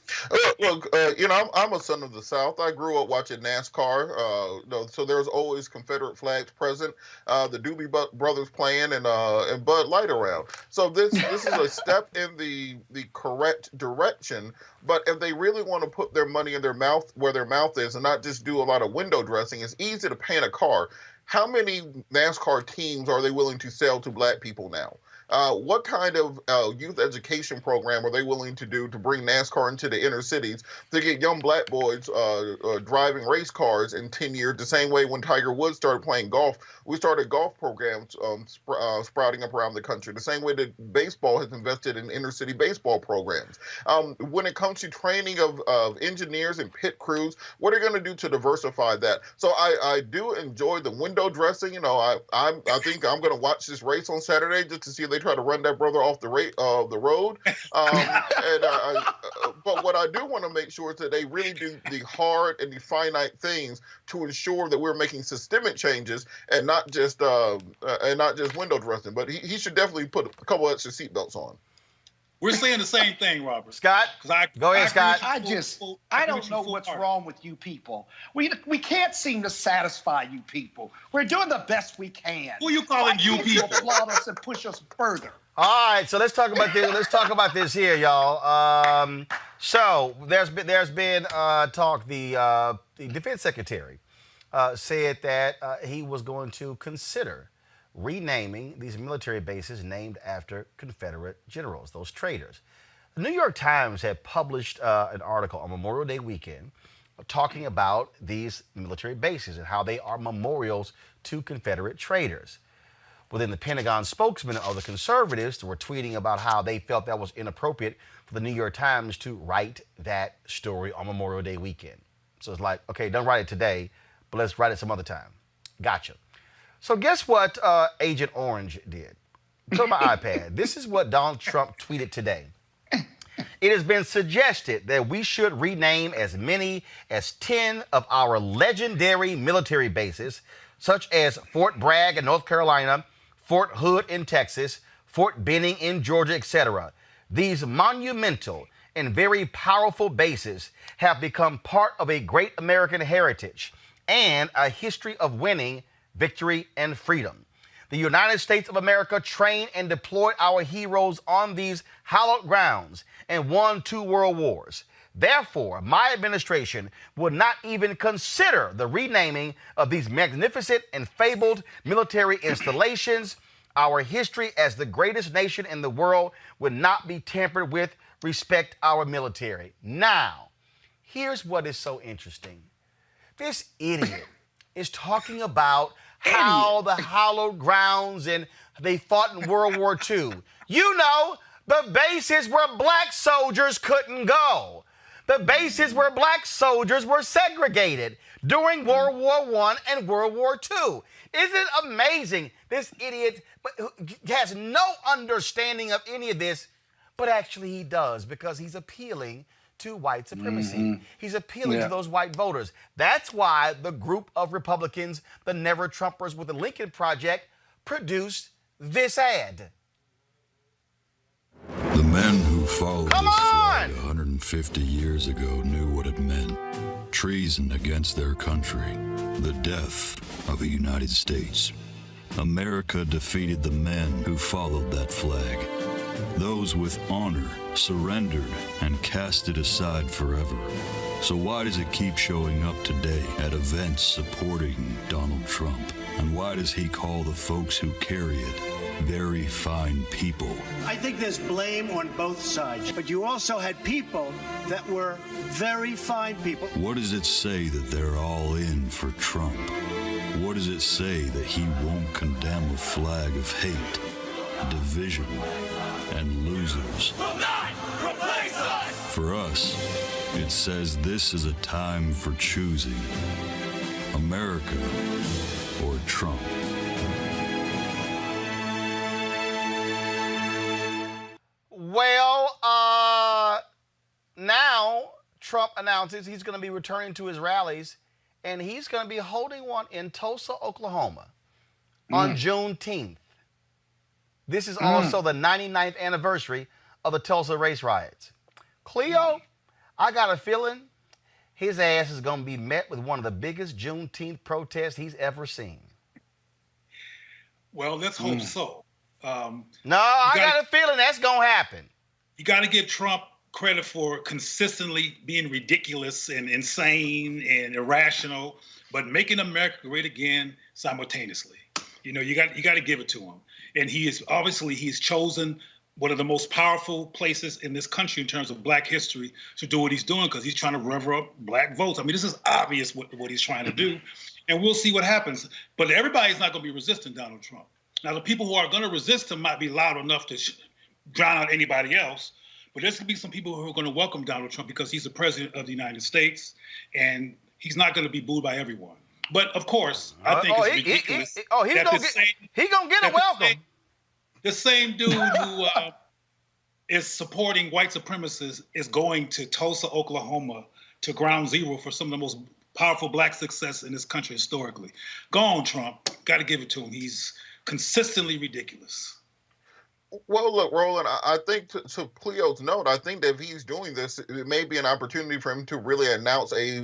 Look, I'm a son of the South. I grew up watching NASCAR, so there's always Confederate flags present, the Doobie Brothers playing, and Bud Light around. So this is a step in the correct direction. But if they really want to put their money in their mouth where their mouth is and not just do a lot of window dressing, it's easy to paint a car. How many NASCAR teams are they willing to sell to black people now? What kind of youth education program are they willing to do to bring NASCAR into the inner cities to get young black boys driving race cars in 10 years? The same way when Tiger Woods started playing golf, we started golf programs sprouting up around the country. The same way that baseball has invested in inner city baseball programs. When it comes to training of engineers and pit crews, what are you going to do to diversify that? So I do enjoy the window dressing. You know, I think I'm going to watch this race on Saturday just to see if they try to run that brother off the road. But what I do want to make sure is that they really do the hard and the finite things to ensure that we're making systemic changes and not just window dressing. But he should definitely put a couple extra seatbelts on. We're saying the same thing, Robert. Scott, go ahead, Scott. I don't know what's wrong with you people. We can't seem to satisfy you people. We're doing the best we can. Who are you calling you people? Applaud us and push us further. All right, so let's talk about this. Let's talk about this here, y'all. So there's been talk. The defense secretary said that he was going to consider renaming these military bases named after Confederate generals, those traitors. The New York Times had published an article on Memorial Day weekend talking about these military bases and how they are memorials to Confederate traitors. Within the Pentagon, spokesmen of the conservatives were tweeting about how they felt that was inappropriate for the New York Times to write that story on Memorial Day weekend. So it's like, okay, don't write it today, but let's write it some other time. Gotcha. So guess what Agent Orange did? Go to my iPad. This is what Donald Trump tweeted today. It has been suggested that we should rename as many as 10 of our legendary military bases, such as Fort Bragg in North Carolina, Fort Hood in Texas, Fort Benning in Georgia, etc. These monumental and very powerful bases have become part of a great American heritage and a history of winning, victory, and freedom. The United States of America trained and deployed our heroes on these hallowed grounds and won 2 world wars. Therefore, my administration would not even consider the renaming of these magnificent and fabled military installations. Our history as the greatest nation in the world would not be tampered with. Respect our military. Now, here's what is so interesting. This idiot is talking about how the hallowed grounds and they fought in World War II. You know, the bases where black soldiers couldn't go. The bases where black soldiers were segregated during World War I and World War II. Isn't it amazing? This idiot has no understanding of any of this, but actually he does because he's appealing to white supremacy. Mm-hmm. He's appealing to those white voters. That's why the group of Republicans, the Never Trumpers with the Lincoln Project, produced this ad. The men who followed this flag 150 years ago knew what it meant. Treason against their country. The death of the United States. America defeated the men who followed that flag. Those with honor surrendered and cast it aside forever. So why does it keep showing up today at events supporting Donald Trump? And why does he call the folks who carry it very fine people? I think there's blame on both sides, but you also had people that were very fine people. What does it say that they're all in for Trump? What does it say that he won't condemn a flag of hate, division, and losers? For us, it says this is a time for choosing America or Trump. Well, now Trump announces he's going to be returning to his rallies, and he's going to be holding one in Tulsa, Oklahoma on Juneteenth. This is also the 99th anniversary of the Tulsa race riots. Cleo, I got a feeling his ass is going to be met with one of the biggest Juneteenth protests he's ever seen. Well, let's hope so. I got a feeling that's going to happen. You got to give Trump credit for consistently being ridiculous and insane and irrational, but making America great again simultaneously. You know, you got to give it to him. And he's chosen one of the most powerful places in this country in terms of Black history to do what he's doing, because he's trying to rev up Black votes. I mean, this is obvious what he's trying to do, and we'll see what happens. But everybody's not going to be resisting Donald Trump. Now, the people who are going to resist him might be loud enough to drown out anybody else, but there's going to be some people who are going to welcome Donald Trump because he's the president of the United States, and he's not going to be booed by everyone. But, of course, I think it's ridiculous. He's going to get a welcome. The same dude who is supporting white supremacists is going to Tulsa, Oklahoma, to ground zero for some of the most powerful Black success in this country historically. Go on, Trump. Got to give it to him. He's consistently ridiculous. Well, look, Roland, I think to Cleo's note, I think that if he's doing this, it may be an opportunity for him to really announce a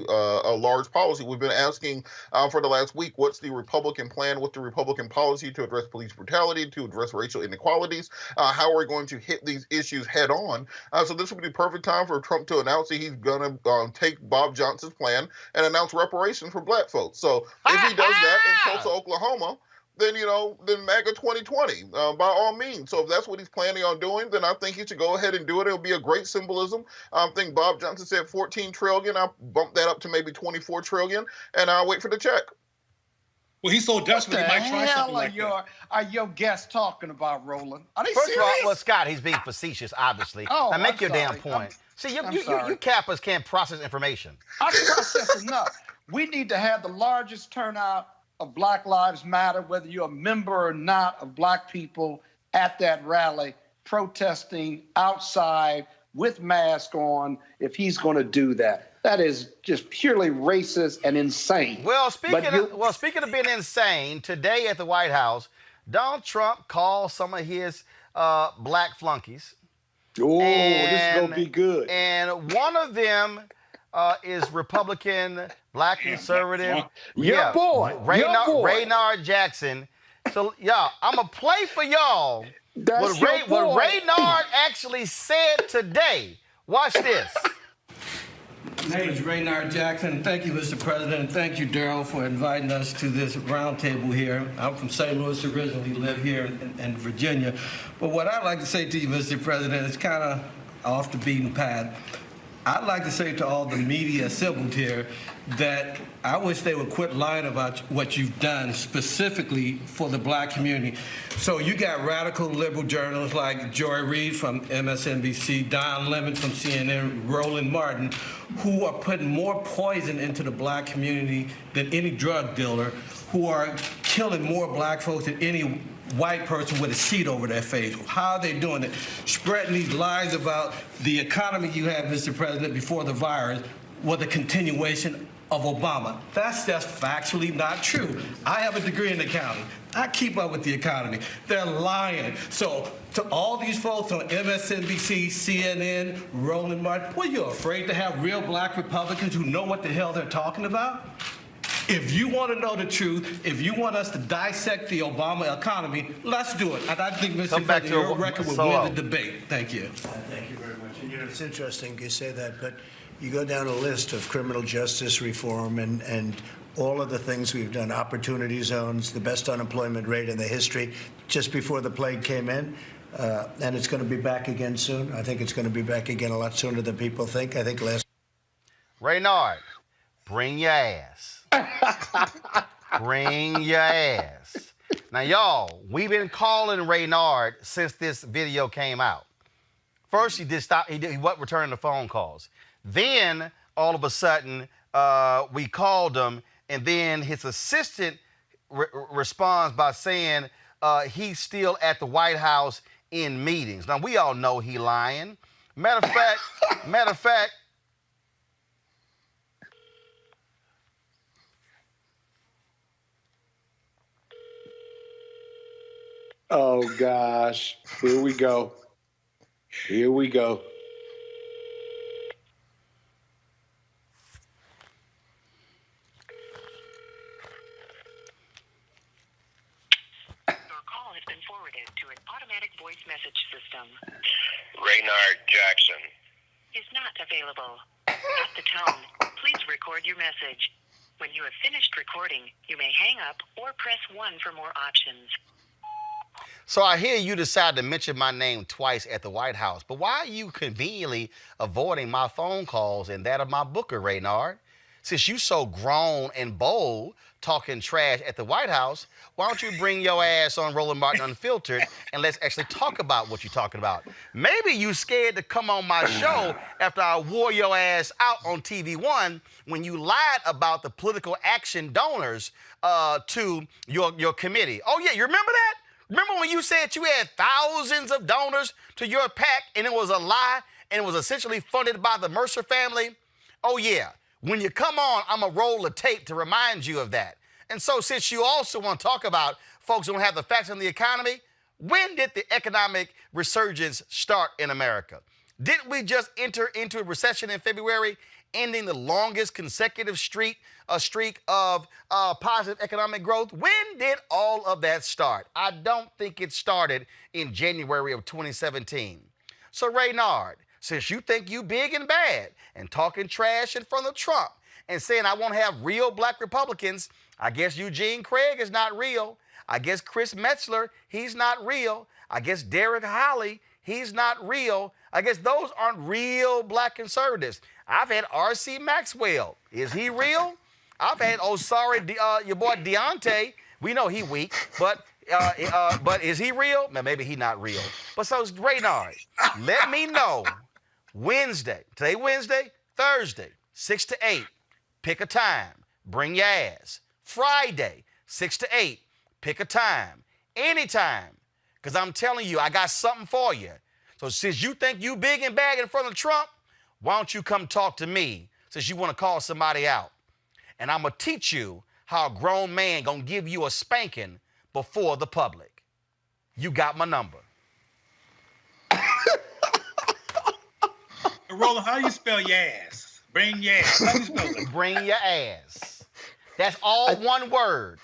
large policy. We've been asking for the last week, what's the Republican plan? What's the Republican policy to address police brutality, to address racial inequalities? How are we going to hit these issues head on? So this would be the perfect time for Trump to announce that he's going to take Bob Johnson's plan and announce reparations for Black folks. So if he does that in Tulsa, Oklahoma, then, then MAGA 2020, by all means. So if that's what he's planning on doing, then I think he should go ahead and do it. It'll be a great symbolism. I think Bob Johnson said 14 trillion. I'll bump that up to maybe 24 trillion, and I'll wait for the check. Well, he's so desperate he might try something like that. Are your guests talking about, Roland? Are they First serious? of all, well, Scott, he's being facetious, obviously. Oh, now make I'm your damn sorry. point. See, you sorry. Kappas can't process information. I process enough. We need to have the largest turnout of Black Lives Matter, whether you're a member or not of Black people at that rally, protesting outside with mask on, if he's going to do that. That is just purely racist and insane. Well, speaking of being insane, today at the White House, Donald Trump called some of his Black flunkies. Oh, this is going to be good. And one of them is Republican, Black conservative. Your boy. Raynard Jackson. So, y'all, I'm going to play for y'all what Raynard actually said today. Watch this. My name is Raynard Jackson. Thank you, Mr. President. Thank you, Daryl, for inviting us to this roundtable here. I'm from St. Louis, originally live here in Virginia. But what I'd like to say to you, Mr. President, is kind of off the beaten path. I'd like to say to all the media assembled here that I wish they would quit lying about what you've done specifically for the Black community. So you got radical liberal journalists like Joy Reid from MSNBC, Don Lemon from CNN, Roland Martin, who are putting more poison into the Black community than any drug dealer, who are killing more Black folks than any white person with a sheet over their face. How are they doing it? Spreading these lies about the economy you had, Mr. President, before the virus was a continuation of Obama. That's just factually not true. I have a degree in accounting. I keep up with the economy. They're lying. So to all these folks on MSNBC, CNN, Roland Martin, what, you're afraid to have real Black Republicans who know what the hell they're talking about? If you want to know the truth, if you want us to dissect the Obama economy, let's do it. And I think, Mr. President, your record will win the debate. Thank you. Thank you very much. And it's interesting you say that, but you go down a list of criminal justice reform and all of the things we've done, opportunity zones, the best unemployment rate in the history just before the plague came in. And it's going to be back again soon. I think it's going to be back again a lot sooner than people think. I think last. Raynard, bring your ass. Bring your ass. Now, y'all, we've been calling Raynard since this video came out. First, he wasn't returning the phone calls. Then, all of a sudden, we called him, and then his assistant responds by saying he's still at the White House in meetings. Now, we all know he lying. Matter of fact, oh, gosh. Here we go. Here we go. Your call has been forwarded to an automatic voice message system. Raynard Jackson Is not available. At the tone, please record your message. When you have finished recording, you may hang up or press 1 for more options. So I hear you decide to mention my name twice at the White House, but why are you conveniently avoiding my phone calls and that of my booker, Raynard? Since you so grown and bold talking trash at the White House, why don't you bring your ass on Roland Martin Unfiltered and let's actually talk about what you're talking about? Maybe you scared to come on my show after I wore your ass out on TV One when you lied about the political action donors to your committee. Oh yeah, you remember that? Remember when you said you had thousands of donors to your PAC and it was a lie and it was essentially funded by the Mercer family? Oh yeah. When you come on, I'm going to roll the tape to remind you of that. And so since you also want to talk about folks who don't have the facts on the economy, when did the economic resurgence start in America? Didn't we just enter into a recession in February, ending the longest consecutive streak of positive economic growth? When did all of that start? I don't think it started in January of 2017. So Raynard, since you think you big and bad and talking trash in front of Trump and saying I won't have real black Republicans, I guess Eugene Craig is not real. I guess Chris Metzler, he's not real. I guess Derek Holley, he's not real. I guess those aren't real black conservatives. I've had R.C. Maxwell. Is he real? I've had, your boy Deontay. We know he weak, but is he real? Now, maybe he not real. But so, Raynard, let me know. Wednesday, today Wednesday, Thursday, 6 to 8, pick a time, bring your ass. Friday, 6 to 8, pick a time, anytime, because I'm telling you, I got something for you. So since you think you big and bad in front of Trump, why don't you come talk to me since you want to call somebody out? And I'm going to teach you how a grown man going to give you a spanking before the public. You got my number. Roland, how do you spell your ass? Bring your ass. How do you spell that? Bring your ass. That's all one word.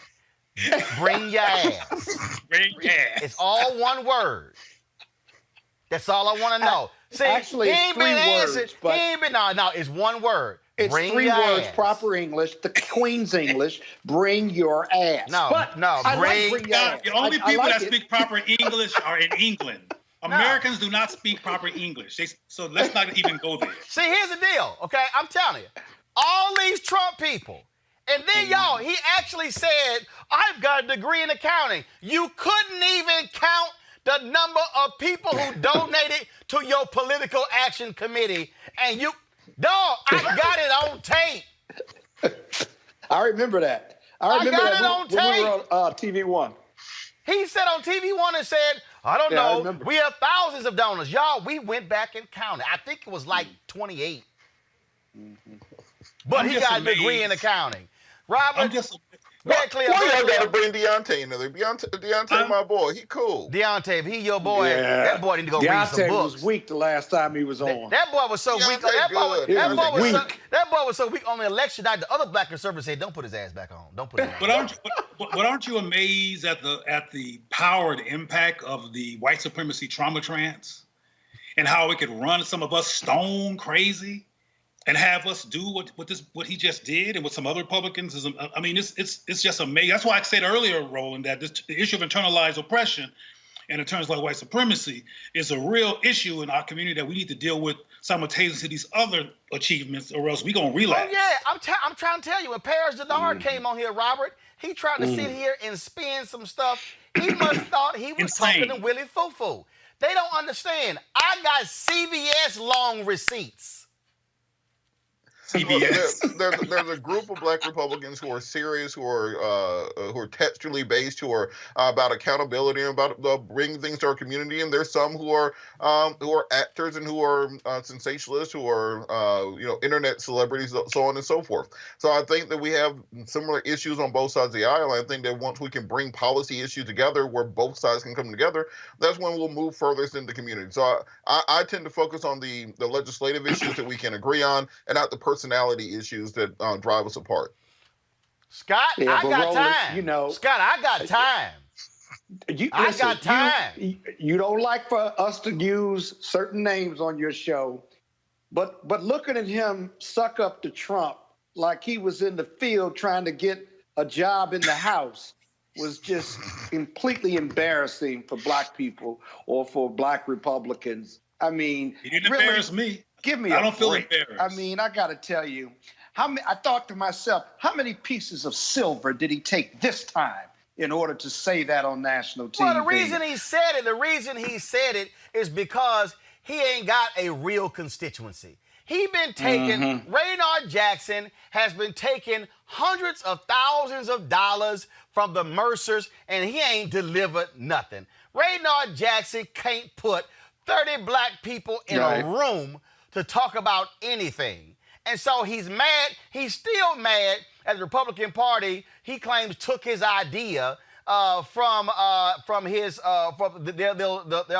Bring your ass. Bring your ass. It's all one word. That's all I want to know. See, actually, he ain't it's 3 been words, answered. but he ain't been, no, it's one word. It's bring 3 your words, ass. proper English, the Queen's English. Bring your ass. No, but no, I bring like your ass. The only I people like that it. speak proper English are in England. Americans do not speak proper English. So let's not even go there. See, here's the deal, okay? I'm telling you. All these Trump people, and then y'all, he actually said, I've got a degree in accounting. You couldn't even count the number of people who donated to your political action committee. And you, dog, I got it on tape. I remember that. I remember got that it on when we were on TV One. He said on TV One and said, I don't know, we have thousands of donors. Y'all, we went back and counted. I think it was like 28. But he got a degree in accounting. Robert, I'm just why y'all gotta bring Deontay in there? Deontay, my boy, he cool. Deontay, if he your boy, Yeah. that boy need to go read some Deontay books. was weak the last time he was on. That boy was so weak. That boy was so weak on the election night. The other black conservatives said, "Don't put his ass back on. Don't put it." But aren't you amazed at the power and impact of the white supremacy trauma trance, and how it could run some of us stone crazy, and have us do what he just did, and what some other Republicans is. I mean, it's just amazing. That's why I said earlier, Roland, that the issue of internalized oppression and in terms like white supremacy is a real issue in our community that we need to deal with simultaneously to these other achievements, or else we're going to relapse. Oh, yeah. I'm trying to tell you, when Paris Denard came on here, Robert, he tried to sit here and spin some stuff. He must have thought he was talking to Willie Foo-Foo. They don't understand. I got CVS long receipts. There's a group of black Republicans who are serious, who are textually based, who are about accountability and about bringing things to our community. And there's some who are actors and who are sensationalists, who are internet celebrities, so on and so forth. So I think that we have similar issues on both sides of the aisle. I think that once we can bring policy issues together, where both sides can come together, that's when we'll move furthest in the community. So I tend to focus on the legislative issues that we can agree on, and not the personality issues that drive us apart. Scott, I got time. Scott, I got time. I got time. You don't like for us to use certain names on your show, but looking at him suck up to Trump like he was in the field trying to get a job in the House, was just completely embarrassing for black people or for black Republicans. I mean, He didn't really, embarrass me. give me I a don't feel break. embarrassed. I mean, I got to tell you, I thought to myself, how many pieces of silver did he take this time in order to say that on national TV? Well, the reason he said it is because he ain't got a real constituency. He been taking, Raynard Jackson has been taking hundreds of thousands of dollars from the Mercers, and he ain't delivered nothing. Raynard Jackson can't put 30 black people in a room to talk about anything. And so he's mad. He's still mad at the Republican Party. He claims took his idea from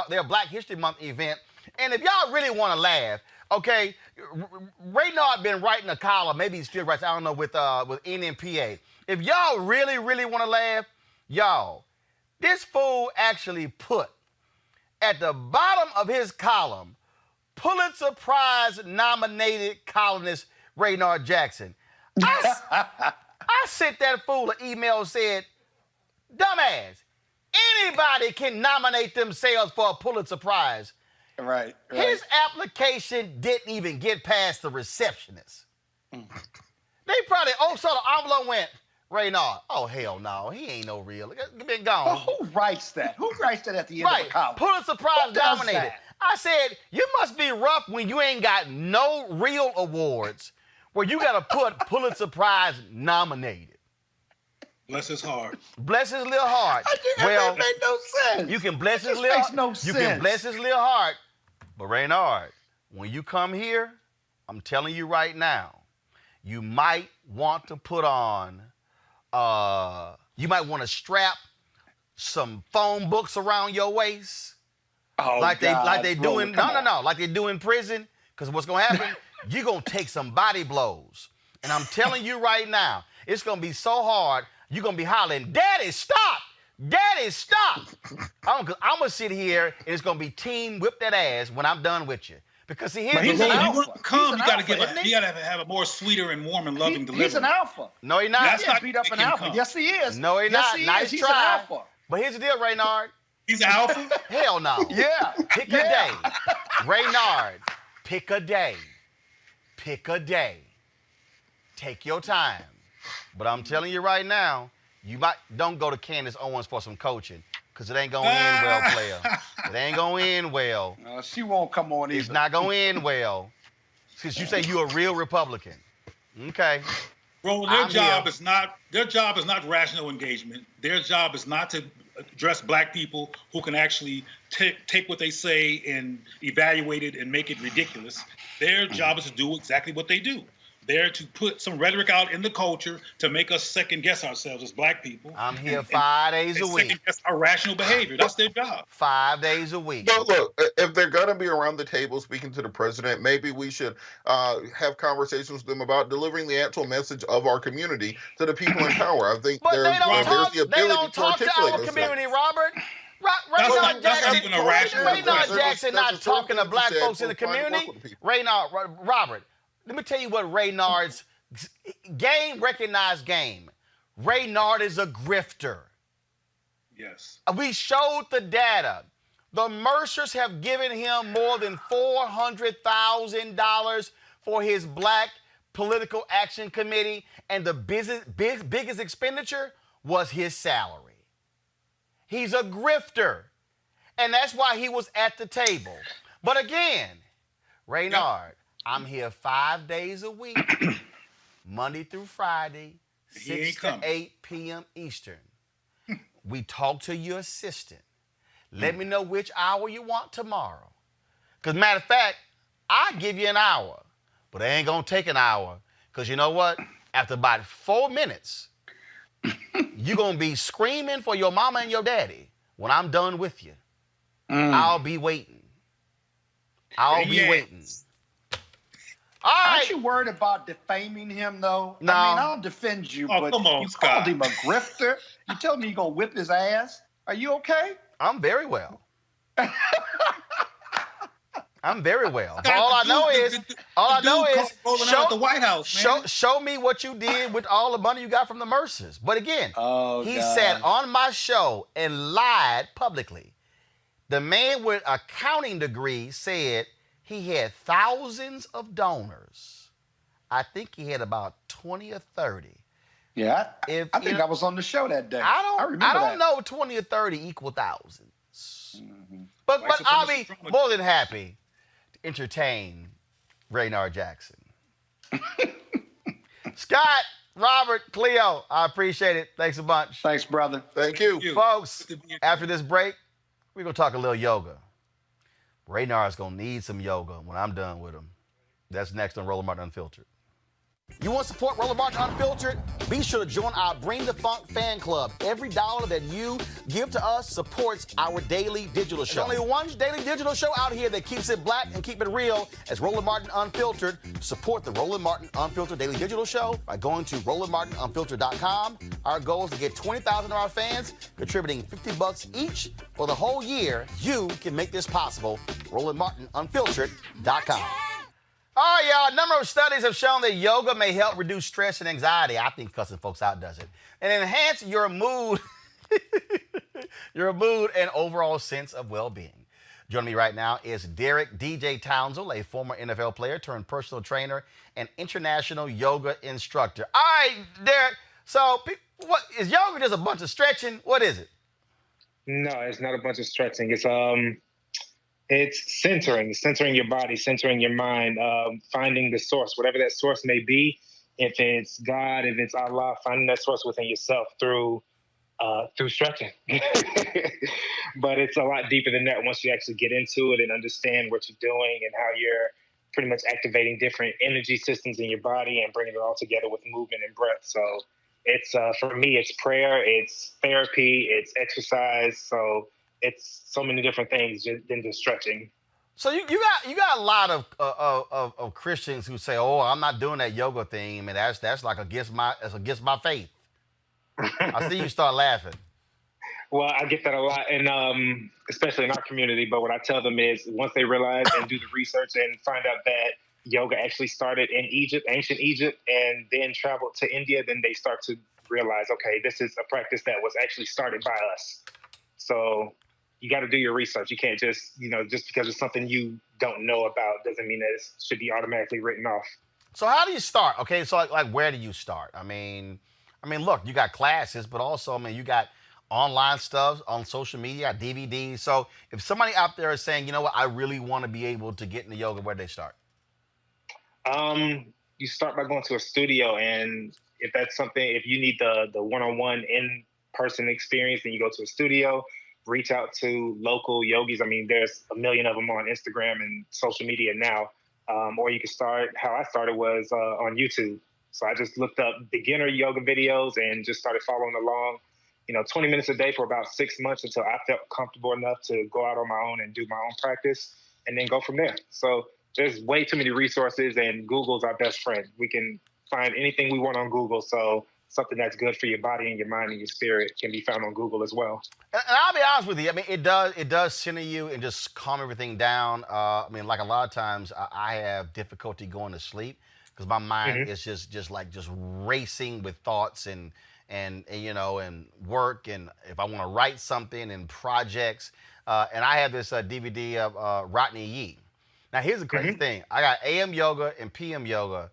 their Black History Month event. And if y'all really want to laugh, okay, Raynard been writing a column. Maybe he still writes. I don't know, with NMPA. If y'all really, really want to laugh, y'all, this fool actually put at the bottom of his column, Pulitzer Prize nominated columnist Raynard Jackson. I sent that fool an email and said, dumbass, anybody can nominate themselves for a Pulitzer Prize. Right. His application didn't even get past the receptionist. They probably, so the envelope went, Raynard, oh, hell no, he ain't no real. Been gone. Well, who writes that? Who writes that at the end of a column? Pulitzer Prize nominated. That? I said, you must be rough when you ain't got no real awards where you got to put Pulitzer Prize nominated. Bless his heart. Bless his little heart. That made no sense. You can bless his This little makes no sense. You can bless his little heart. But Raynard, when you come here, I'm telling you right now, you might want to put on, you might want to strap some phone books around your waist. Oh, like they do Roland, in like they do in prison. Because what's gonna happen? You're gonna take some body blows. And I'm telling you right now, it's gonna be so hard, you're gonna be hollering, Daddy, stop! Daddy, stop! I'm gonna sit here and it's gonna be team whip that ass when I'm done with you. Because see, here's the thing. If you want to come, you gotta have a more sweeter and warm and loving delivery. He's an alpha. No, he's not. That's not beat up an alpha. Yes, he is. No, he's not. Nice He's try. an alpha. But here's the deal, Raynard. He's an alpha? Hell no. Yeah. Pick a day. Raynard, pick a day. Pick a day. Take your time. But I'm telling you right now, don't go to Candace Owens for some coaching, because it ain't going to end well, player. It ain't going to end well. She won't come on either. It's not going to end well. Because you say you're a real Republican. Okay. Bro, their job is not rational engagement. Their job is not to address black people who can actually take what they say and evaluate it and make it ridiculous. Their job is to do exactly what they do. They're to put some rhetoric out in the culture to make us second guess ourselves as black people. I'm here 5 days a week. Second guess our rational behavior. That's their job. 5 days a week. But look, if they're going to be around the table speaking to the president, maybe we should have conversations with them about delivering the actual message of our community to the people in power. I think there's the ability to articulate our community, Robert. Raynard Jackson not talking to black folks in the community. Robert, let me tell you what Raynard's recognized game. Raynard is a grifter. Yes. We showed the data. The Mercers have given him more than $400,000 for his Black Political Action Committee, and the biggest expenditure was his salary. He's a grifter, and that's why he was at the table. But again, Raynard, I'm here 5 days a week, Monday through Friday, 6 to 8 p.m. Eastern. We talk to your assistant. Let me know which hour you want tomorrow. Because matter of fact, I'll give you an hour, but it ain't going to take an hour. Because you know what? After about 4 minutes, you're going to be screaming for your mama and your daddy when I'm done with you. I'll be waiting. I'll be waiting. All right. Aren't you worried about defaming him, though? No. I mean, I'll defend you, but come on, you Scott. called him a grifter. You told me you're going to whip his ass. Are you okay? I'm very well. I'm very well. But all I know is rolling out at the White House, man. Show me what you did with all the money you got from the Mercers. But again, he sat on my show and lied publicly. The man with a accounting degree said he had thousands of donors. I think he had about 20 or 30. Yeah, I think I was on the show that day. I don't know 20 or 30 equal thousands. But I'll be more than happy to entertain Raynard Jackson. Scott, Robert, Cleo, I appreciate it. Thanks a bunch. Thanks, brother. Thank you. Folks, after this break, we're going to talk a little yoga. Raynard's going to need some yoga when I'm done with him. That's next on Roland Martin Unfiltered. You want to support Roland Martin Unfiltered? Be sure to join our Bring the Funk fan club. Every dollar that you give to us supports our daily digital show. There's only one daily digital show out here that keeps it black and keep it real as Roland Martin Unfiltered. Support the Roland Martin Unfiltered daily digital show by going to RolandMartinUnfiltered.com. Our goal is to get 20,000 of our fans contributing $50 each for the whole year. You can make this possible. RolandMartinUnfiltered.com. All right, y'all. A number of studies have shown that yoga may help reduce stress and anxiety. I think cussing folks out does it. And enhance your mood, and overall sense of well-being. Joining me right now is Derek DJ Townsend, a former NFL player turned personal trainer and international yoga instructor. All right, Derek. So, what is yoga? Just a bunch of stretching? What is it? No, it's not a bunch of stretching. It's centering your body, centering your mind, finding the source, whatever that source may be. If it's God, if it's Allah, finding that source within yourself through stretching. But it's a lot deeper than that once you actually get into it and understand what you're doing and how you're pretty much activating different energy systems in your body and bringing it all together with movement and breath. So it's for me, it's prayer, it's therapy, it's exercise. So it's so many different things than just stretching. So you got a lot of Christians who say, "Oh, I'm not doing that yoga thing, and that's like against my faith." I see you start laughing. Well, I get that a lot, and especially in our community. But what I tell them is, once they realize and do the research and find out that yoga actually started in Egypt, ancient Egypt, and then traveled to India, then they start to realize, okay, this is a practice that was actually started by us. So you got to do your research. You can't just, just because it's something you don't know about doesn't mean that it should be automatically written off. So how do you start? Okay, so like where do you start? I mean, look, you got classes, but also, you got online stuff on social media, DVDs. So if somebody out there is saying, you know what, I really want to be able to get into yoga, where do they start? You start by going to a studio, and if that's something, if you need the one-on-one in-person experience, then you go to a studio. Reach out to local yogis. There's a million of them on Instagram and social media now. Or you can start, how I started was on YouTube. So I just looked up beginner yoga videos and just started following along, 20 minutes a day for about 6 months until I felt comfortable enough to go out on my own and do my own practice and then go from there. So there's way too many resources, and Google's our best friend. We can find anything we want on Google. So something that's good for your body and your mind and your spirit can be found on Google as well. And I'll be honest with you. It does center you and just calm everything down. Like a lot of times I have difficulty going to sleep because my mind is just racing with thoughts and work, and if I want to write something and projects. And I have this DVD of Rodney Yee. Now here's the crazy thing. I got AM yoga and PM yoga,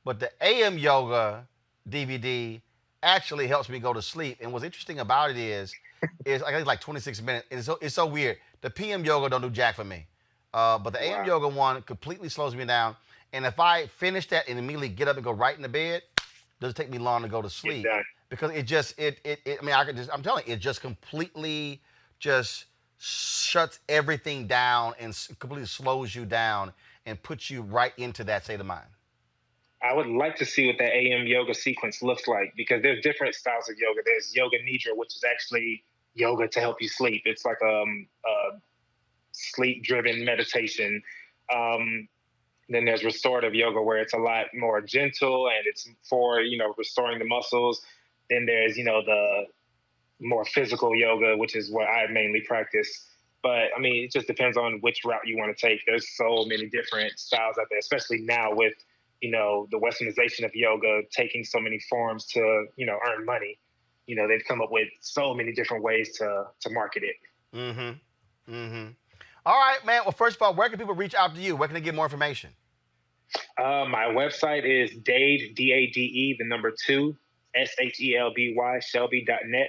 but the AM yoga DVD actually helps me go to sleep. And what's interesting about it is I got like 26 minutes. It's so weird. The PM yoga don't do jack for me. But the AM yoga one completely slows me down. And if I finish that and immediately get up and go right in the bed, it doesn't take me long to go to sleep. Because I'm telling you, it just completely just shuts everything down and completely slows you down and puts you right into that state of mind. I would like to see what that AM yoga sequence looks like, because there's different styles of yoga. There's yoga nidra, which is actually yoga to help you sleep. It's like a sleep-driven meditation. Then there's restorative yoga, where it's a lot more gentle and it's for, restoring the muscles. Then there's, the more physical yoga, which is what I mainly practice. But I mean, it just depends on which route you want to take. There's so many different styles out there, especially now with, you know, the westernization of yoga taking so many forms to, you know, earn money. You know, they've come up with so many different ways to market it. All right, man. Well, first of all, where can people reach out to you? Where can they get more information? My website is Dade, D-A-D-E, the number 2, S-H-E-L-B-Y, Shelby.net.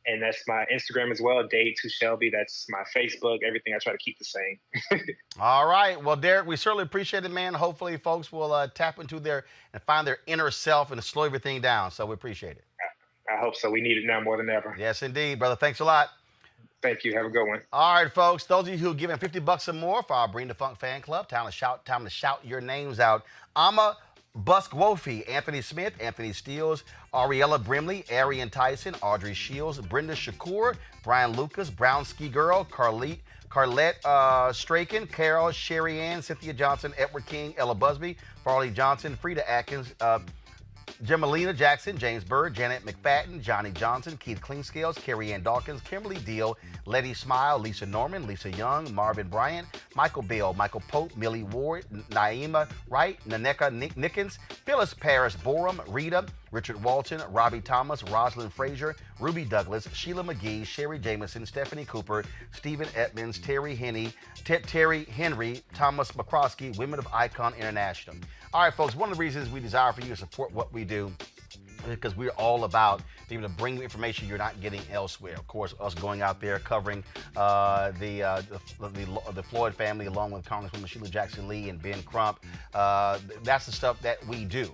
And that's my Instagram as well, Dade2Shelby. That's my Facebook, everything I try to keep the same. All right. Well, Derek, we certainly appreciate it, man. Hopefully folks will tap into and find their inner self and slow everything down. So we appreciate it. I hope so. We need it now more than ever. Yes, indeed, brother. Thanks a lot. Thank you. Have a good one. All right, folks. Those of you who are giving $50 or more for our Bring the Funk fan club, time to shout your names out. Amma Busk-Wofi, Anthony Smith, Anthony Steele, Ariella Brimley, Arian Tyson, Audrey Shields, Brenda Shakur, Brian Lucas, Brown Ski Girl, Carlette Straken, Carol, Sherry Ann, Cynthia Johnson, Edward King, Ella Busby, Farley Johnson, Frida Atkins, Gemelina Jackson, James Bird, Janet McFadden, Johnny Johnson, Keith Cleanscales, Carrie Ann Dawkins, Kimberly Deal, Letty Smile, Lisa Norman, Lisa Young, Marvin Bryant, Michael Bell, Michael Pope, Millie Ward, Naima Wright, Naneka Nickens, Phyllis Paris Borum, Rita, Richard Walton, Robbie Thomas, Rosalind Frazier, Ruby Douglas, Sheila McGee, Sherry Jameson, Stephanie Cooper, Stephen Edmonds, Terry Henry, Thomas McCroskey, Women of Icon International. All right, folks, one of the reasons we desire for you to support what we do is because we're all about being able to bring you information you're not getting elsewhere. Of course, us going out there covering the Floyd family along with Congresswoman Sheila Jackson Lee and Ben Crump. That's the stuff that we do.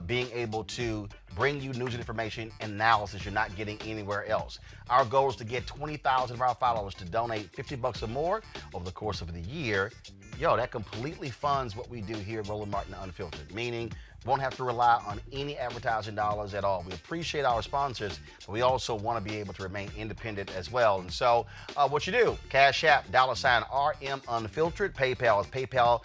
Being able to bring you news and information and analysis you're not getting anywhere else. Our goal is to get 20,000 of our followers to donate $50 or more over the course of the year. Yo, that completely funds what we do here at Roland Martin Unfiltered, meaning won't have to rely on any advertising dollars at all. We appreciate our sponsors, but we also want to be able to remain independent as well. And so what you do, Cash App, $RM Unfiltered. PayPal is paypal.me/R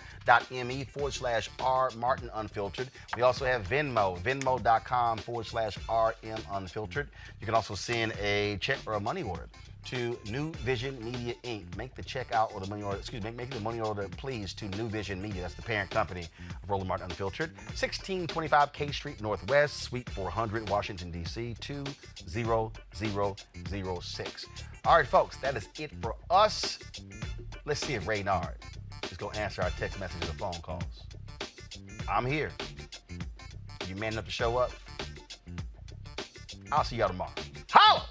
Martin Unfiltered. We also have Venmo, venmo.com/RM Unfiltered. You can also send a check or a money order to New Vision Media Inc. Make the check out or the money order, make the money order, please, to New Vision Media. That's the parent company of Roland Martin Unfiltered. 1625 K Street Northwest, Suite 400, Washington, D.C., 20006. All right, folks, that is it for us. Let's see if Raynard is going to answer our text messages or phone calls. I'm here. You man enough to show up? I'll see y'all tomorrow. Holla!